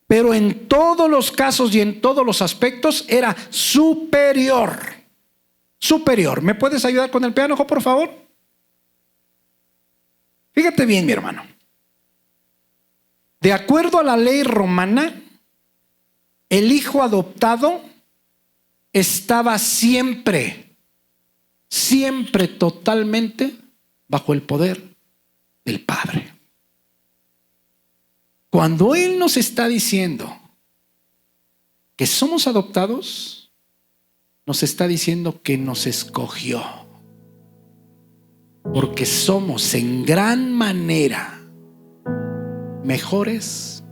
pero en todos los casos y en todos los aspectos era superior. Superior. ¿Me puedes ayudar con el piano, por favor? Fíjate bien, mi hermano. De acuerdo a la ley romana, el hijo adoptado estaba siempre totalmente bajo el poder del Padre. Cuando Él nos está diciendo que somos adoptados, nos está diciendo que nos escogió, porque somos en gran manera mejores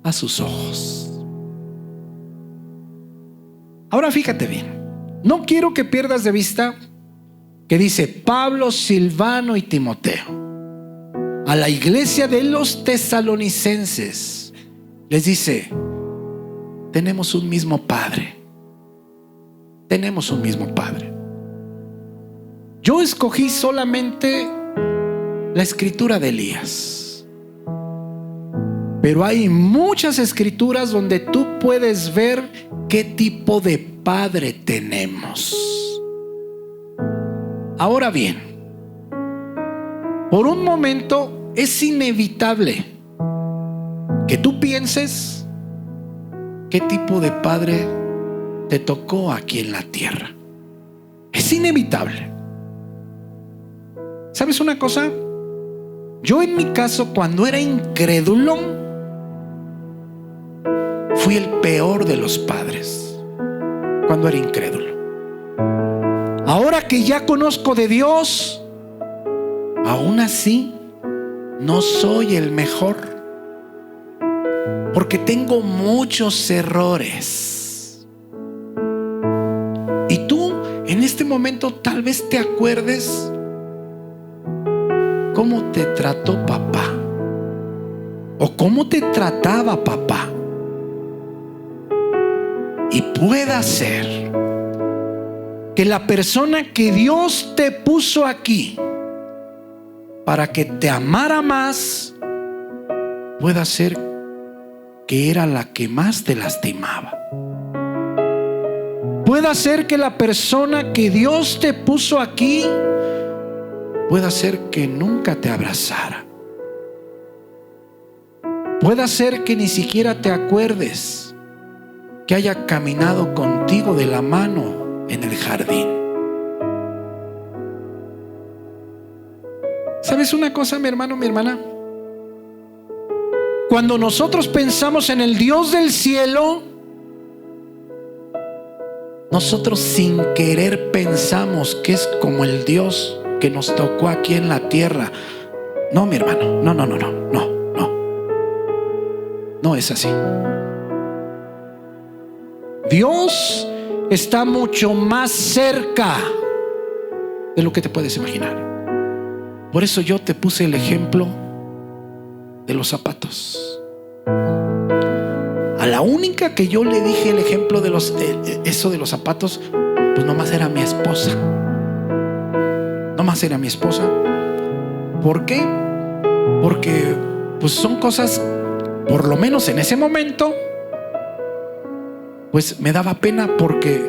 a sus ojos. Ahora fíjate bien, no quiero que pierdas de vista que dice Pablo, Silvano y Timoteo a la iglesia de los tesalonicenses. Les dice, tenemos un mismo Padre. Tenemos un mismo Padre. Yo escogí solamente la escritura de Elías, pero hay muchas escrituras donde tú puedes ver qué tipo de padre tenemos. Ahora bien, por un momento es inevitable que tú pienses qué tipo de padre te tocó aquí en la tierra. Es inevitable. ¿Sabes una cosa? Yo en mi caso, cuando era incrédulo, fui el peor de los padres. Cuando era incrédulo. Ahora que ya conozco de Dios, aún así no soy el mejor, porque tengo muchos errores. Y tú en este momento tal vez te acuerdes cómo te trató papá o cómo te trataba papá. Y pueda ser que la persona que Dios te puso aquí para que te amara más, pueda ser que era la que más te lastimaba. Pueda ser que la persona que Dios te puso aquí, pueda ser que nunca te abrazara. Pueda ser que ni siquiera te acuerdes que haya caminado contigo de la mano en el jardín. ¿Sabes una cosa, mi hermano, mi hermana? Cuando nosotros pensamos en el Dios del cielo, nosotros sin querer pensamos que es como el Dios que nos tocó aquí en la tierra. No, mi hermano, no es así. Dios está mucho más cerca de lo que te puedes imaginar. Por eso yo te puse el ejemplo de los zapatos. A la única que yo le dije el ejemplo de eso de los zapatos, pues nomás era mi esposa. Nomás era mi esposa. ¿Por qué? Porque pues son cosas, por lo menos en ese momento, pues me daba pena, porque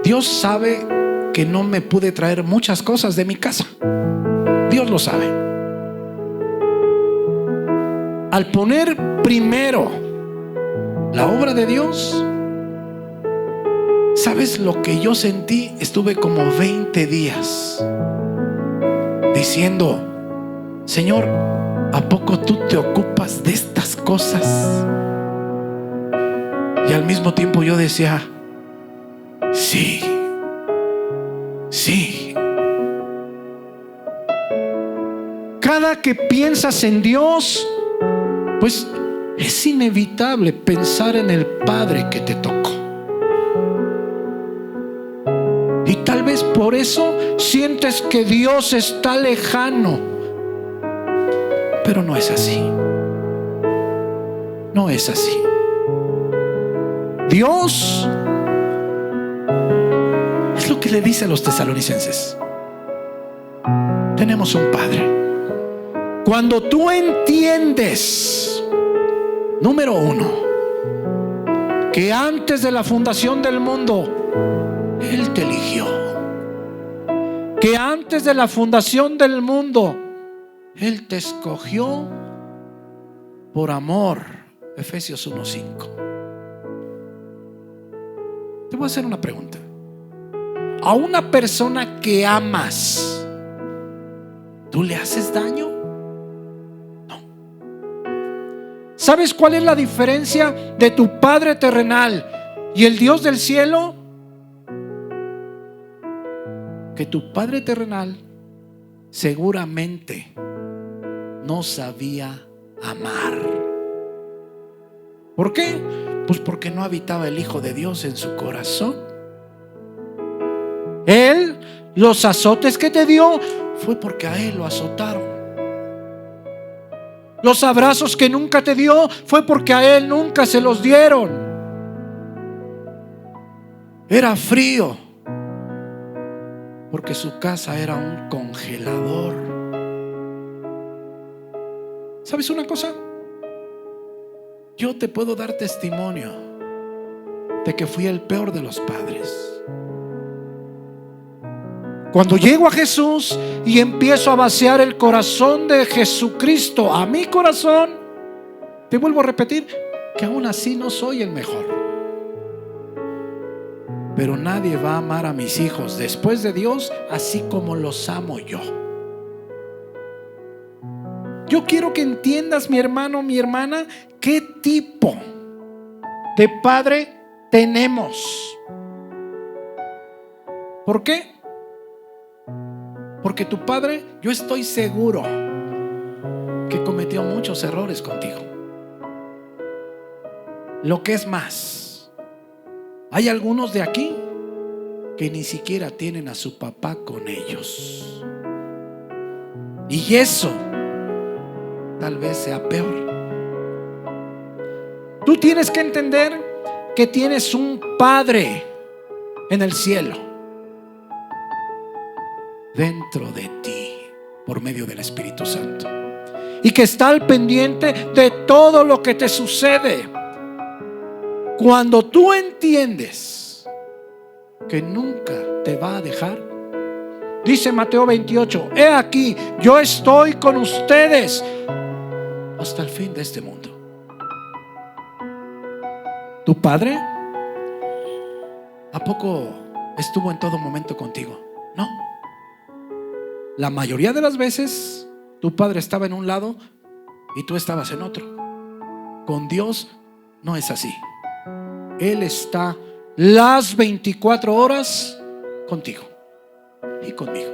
Dios sabe que no me pude traer muchas cosas de mi casa. Dios lo sabe. Al poner primero la obra de Dios, ¿sabes lo que yo sentí? Estuve como 20 días diciendo, Señor, ¿a poco tú te ocupas de estas cosas? Y al mismo tiempo yo decía, sí, Sí. Cada que piensas en Dios, pues es inevitable pensar en el Padre que te tocó. Y tal vez por eso sientes que Dios está lejano. Pero no es así. No es así. Dios es lo que le dice a los tesalonicenses. Tenemos un Padre. Cuando tú entiendes, número uno, que antes de la fundación del mundo Él te eligió, que antes de la fundación del mundo Él te escogió por amor. Efesios 1:5. Te voy a hacer una pregunta. A una persona que amas, ¿tú le haces daño? No. ¿Sabes cuál es la diferencia de tu Padre terrenal y el Dios del cielo? Que tu Padre terrenal seguramente no sabía amar. ¿Por qué? Pues porque no habitaba el Hijo de Dios en su corazón. Él, los azotes que te dio, fue porque a Él lo azotaron. Los abrazos que nunca te dio, fue porque a Él nunca se los dieron. Era frío porque su casa era un congelador. ¿Sabes una cosa? Yo te puedo dar testimonio de que fui el peor de los padres. Cuando llego a Jesús y empiezo a vaciar el corazón de Jesucristo a mi corazón, te vuelvo a repetir que aún así no soy el mejor. Pero nadie va a amar a mis hijos después de Dios así como los amo yo. Yo quiero que entiendas, mi hermano, mi hermana, qué tipo de padre tenemos. ¿Por qué? Porque tu padre, yo estoy seguro que cometió muchos errores contigo. Lo que es más, hay algunos de aquí que ni siquiera tienen a su papá con ellos. Y eso tal vez sea peor. Tú tienes que entender que tienes un Padre en el cielo dentro de ti por medio del Espíritu Santo, y que está al pendiente de todo lo que te sucede. Cuando tú entiendes que nunca te va a dejar, dice Mateo 28: he aquí, yo estoy con ustedes hasta el fin de este mundo. ¿Tu Padre a poco estuvo en todo momento contigo? No. La mayoría de las veces tu Padre estaba en un lado y tú estabas en otro. Con Dios no es así. Él está las 24 horas contigo y conmigo.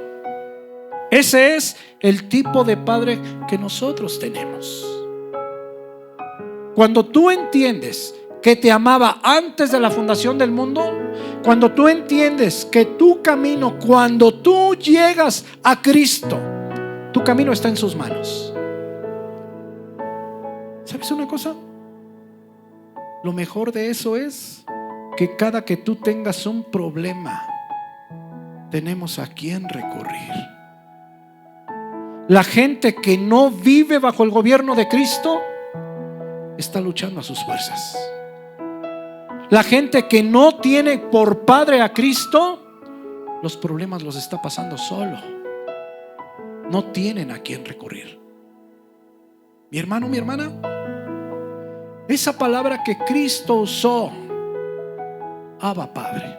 Ese es el tipo de Padre que nosotros tenemos. Cuando tú entiendes que te amaba antes de la fundación del mundo, cuando tú entiendes que tu camino, cuando tú llegas a Cristo, tu camino está en sus manos. ¿Sabes una cosa? Lo mejor de eso es que cada que tú tengas un problema, tenemos a quien recurrir. La gente que no vive bajo el gobierno de Cristo está luchando a sus fuerzas. La gente que no tiene por padre a Cristo, los problemas los está pasando solo. No tienen a quién recurrir. Mi hermano, mi hermana, esa palabra que Cristo usó, Abba Padre,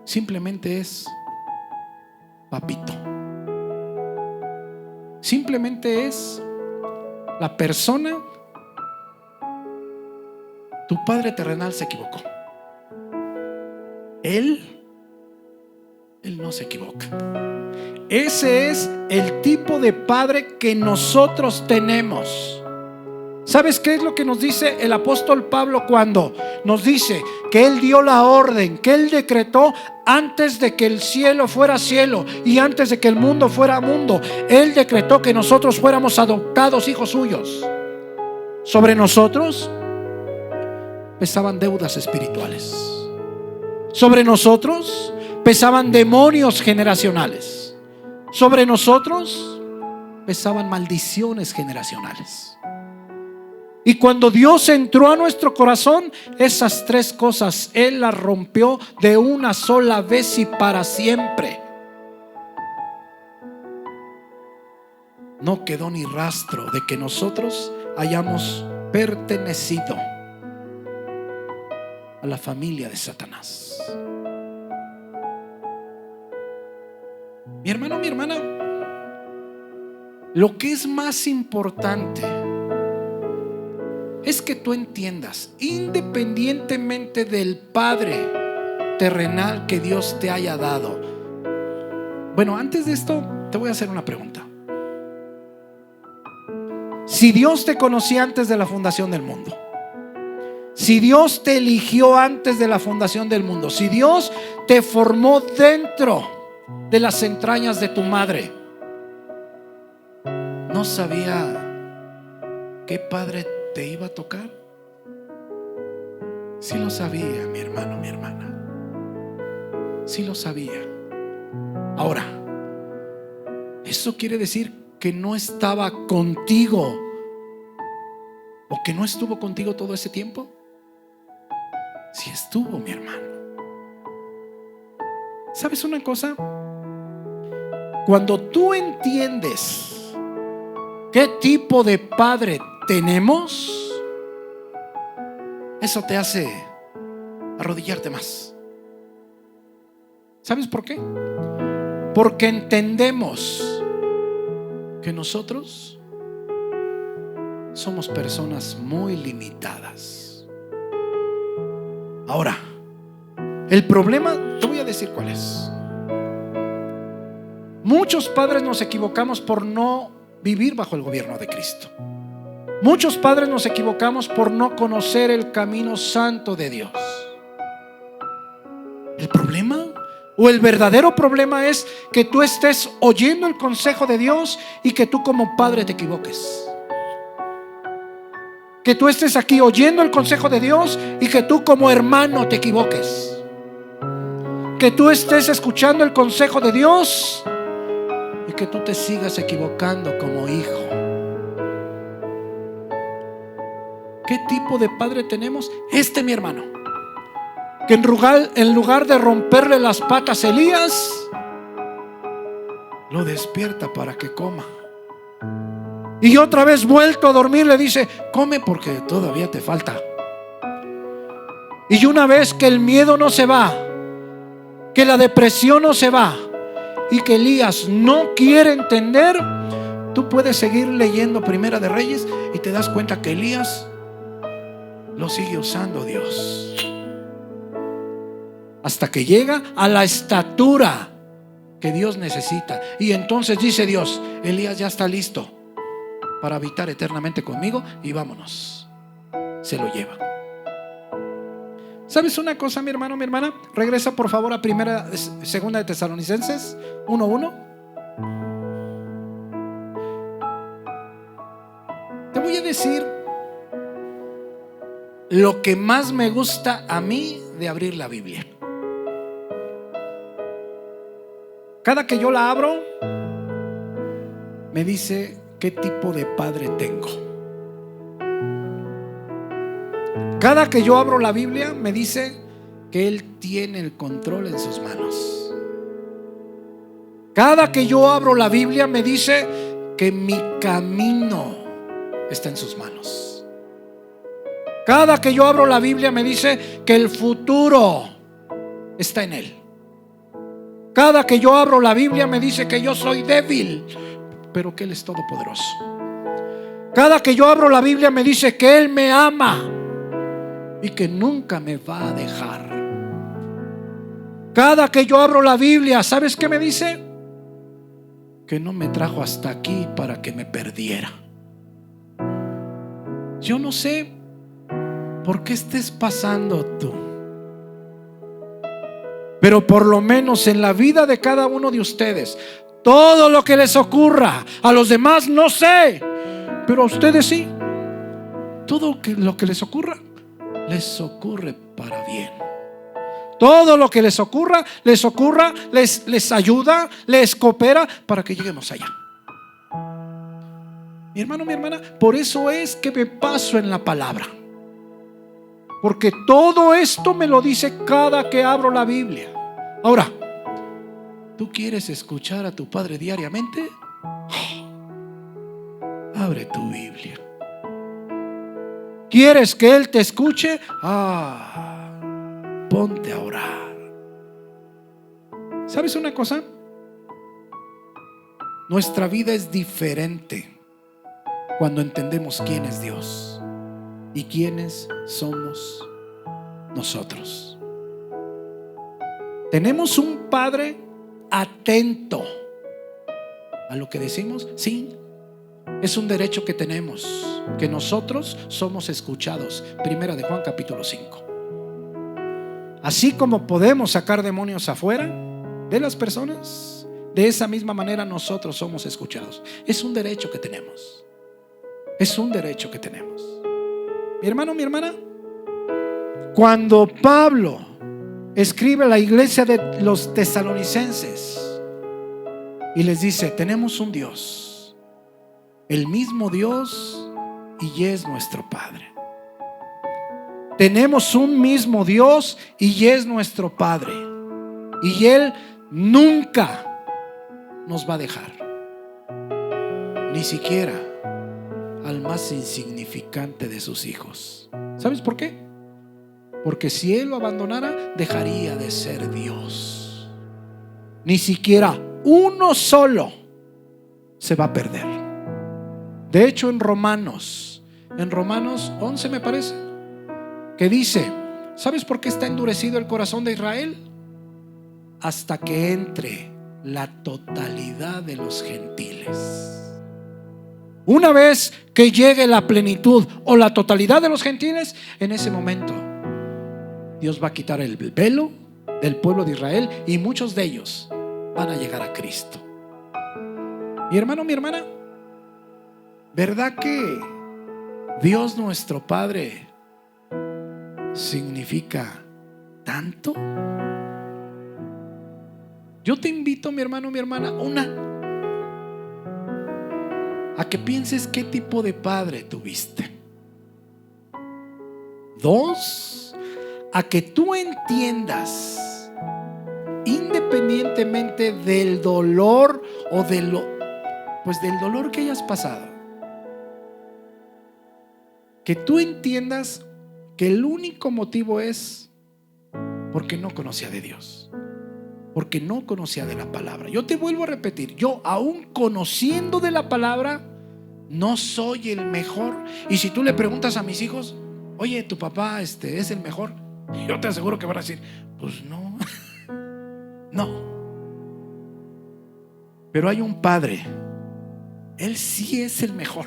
simplemente es papito. Simplemente es la persona. Tu Padre terrenal se equivocó. Él Él no se equivoca. Ese es el tipo de padre que nosotros tenemos. ¿Sabes qué es lo que nos dice el apóstol Pablo cuando nos dice que Él dio la orden, que Él decretó antes de que el cielo fuera cielo y antes de que el mundo fuera mundo? Él decretó que nosotros fuéramos adoptados hijos suyos. Sobre nosotros pesaban deudas espirituales. Sobre nosotros pesaban demonios generacionales. Sobre nosotros pesaban maldiciones generacionales. Y cuando Dios entró a nuestro corazón, esas tres cosas Él las rompió de una sola vez y para siempre. No quedó ni rastro de que nosotros hayamos pertenecido a la familia de Satanás. Mi hermano, mi hermana, lo que es más importante es que tú entiendas, independientemente del Padre terrenal que Dios te haya dado. Bueno, antes de esto te voy a hacer una pregunta. Si Dios te conocía antes de la fundación del mundo, si Dios te eligió antes de la fundación del mundo, si Dios te formó dentro de las entrañas de tu madre, ¿no sabía qué padre te iba a tocar? Sí lo sabía, mi hermano, mi hermana. Sí lo sabía. Ahora, ¿eso quiere decir que no estaba contigo o que no estuvo contigo todo ese tiempo? Sí estuvo, mi hermano. ¿Sabes una cosa? Cuando tú entiendes qué tipo de padre tenemos, eso te hace arrodillarte más. ¿Sabes por qué? Porque entendemos que nosotros somos personas muy limitadas. Ahora, el problema, te voy a decir cuál es. Muchos padres nos equivocamos por no vivir bajo el gobierno de Cristo. Muchos padres nos equivocamos por no conocer el camino santo de Dios. El problema o el verdadero problema es que tú estés oyendo el consejo de Dios y que tú como padre te equivoques. Que tú estés aquí oyendo el consejo de Dios y que tú como hermano te equivoques. Que tú estés escuchando el consejo de Dios y que tú te sigas equivocando como hijo. ¿Qué tipo de padre tenemos? Mi hermano, que en lugar de romperle las patas a Elías, lo despierta para que coma. Y otra vez vuelto a dormir le dice: come porque todavía te falta. Y una vez que el miedo no se va, que la depresión no se va y que Elías no quiere entender, tú puedes seguir leyendo Primera de Reyes y te das cuenta que Elías lo sigue usando Dios hasta que llega a la estatura que Dios necesita. Y entonces dice Dios: Elías ya está listo para habitar eternamente conmigo y vámonos. Se lo lleva. ¿Sabes una cosa, mi hermano, mi hermana? Regresa por favor a segunda de Tesalonicenses 1:1. Te voy a decir lo que más me gusta a mí de abrir la Biblia. Cada que yo la abro, me dice qué tipo de padre tengo. Cada que yo abro la Biblia, me dice que Él tiene el control en sus manos. Cada que yo abro la Biblia, me dice que mi camino está en sus manos. Cada que yo abro la Biblia, me dice que el futuro está en Él. Cada que yo abro la Biblia, me dice que yo soy débil, pero que Él es todopoderoso. Cada que yo abro la Biblia, me dice que Él me ama y que nunca me va a dejar. Cada que yo abro la Biblia, ¿sabes qué me dice? Que no me trajo hasta aquí para que me perdiera. Yo no sé por qué estés pasando tú, pero por lo menos en la vida de cada uno de ustedes, todo lo que les ocurra, a los demás no sé, pero a ustedes sí. Todo lo que les ocurre para bien. Todo lo que les ocurra, les ayuda, les coopera para que lleguemos allá. Mi hermano, mi hermana, por eso es que me paso en la palabra, porque todo esto me lo dice cada que abro la Biblia. Ahora, ¿tú quieres escuchar a tu Padre diariamente? Abre tu Biblia. ¿Quieres que Él te escuche? Ponte a orar. ¿Sabes una cosa? Nuestra vida es diferente cuando entendemos quién es Dios y quiénes somos nosotros. Tenemos un Padre atento a lo que decimos. Sí, es un derecho que tenemos, que nosotros somos escuchados. Primera de Juan capítulo 5. Así como podemos sacar demonios afuera de las personas, de esa misma manera nosotros somos escuchados. Es un derecho que tenemos. Es un derecho que tenemos. Mi hermano, mi hermana, cuando Pablo escribe a la iglesia de los tesalonicenses y les dice: tenemos un Dios, el mismo Dios, y es nuestro Padre. Tenemos un mismo Dios y es nuestro Padre, y Él nunca nos va a dejar, ni siquiera al más insignificante de sus hijos. ¿Sabes por qué? Porque si Él lo abandonara, dejaría de ser Dios. Ni siquiera uno solo se va a perder. De hecho, en Romanos 11 me parece, que dice: ¿sabes por qué está endurecido el corazón de Israel? Hasta que entre la totalidad de los gentiles. Una vez que llegue la plenitud o la totalidad de los gentiles, en ese momento Dios va a quitar el velo del pueblo de Israel y muchos de ellos van a llegar a Cristo. Mi hermano, mi hermana, ¿verdad que Dios nuestro Padre significa tanto? Yo te invito, mi hermano, mi hermana, a que pienses qué tipo de padre tuviste. 2, a que tú entiendas, independientemente del dolor o del dolor que hayas pasado, que tú entiendas que el único motivo es porque no conocía de Dios, porque no conocía de la palabra. Yo te vuelvo a repetir, yo aún conociendo de la palabra no soy el mejor. Y si tú le preguntas a mis hijos: oye, tu papá es el mejor, yo te aseguro que van a decir: pues no. No. Pero hay un Padre, Él sí es el mejor.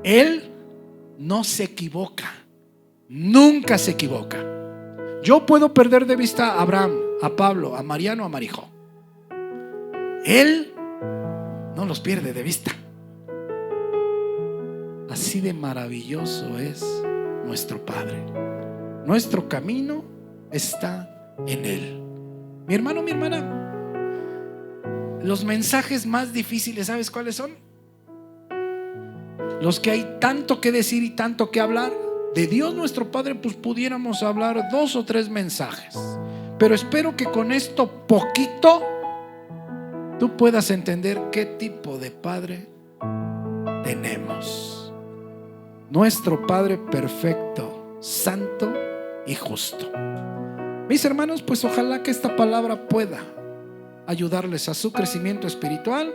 Él no se equivoca, nunca se equivoca. Yo puedo perder de vista a Abraham, a Pablo, a Mariano, a Marijo. Él no los pierde de vista. Así de maravilloso es nuestro Padre. Nuestro camino está en Él. Mi hermano, mi hermana, los mensajes más difíciles, ¿sabes cuáles son? Los que hay tanto que decir y tanto que hablar. De Dios nuestro Padre, pues pudiéramos hablar 2 o 3 mensajes, pero espero que con esto poquito tú puedas entender qué tipo de Padre tenemos. Nuestro Padre perfecto, santo y justo. Mis hermanos, pues ojalá que esta palabra pueda ayudarles a su crecimiento espiritual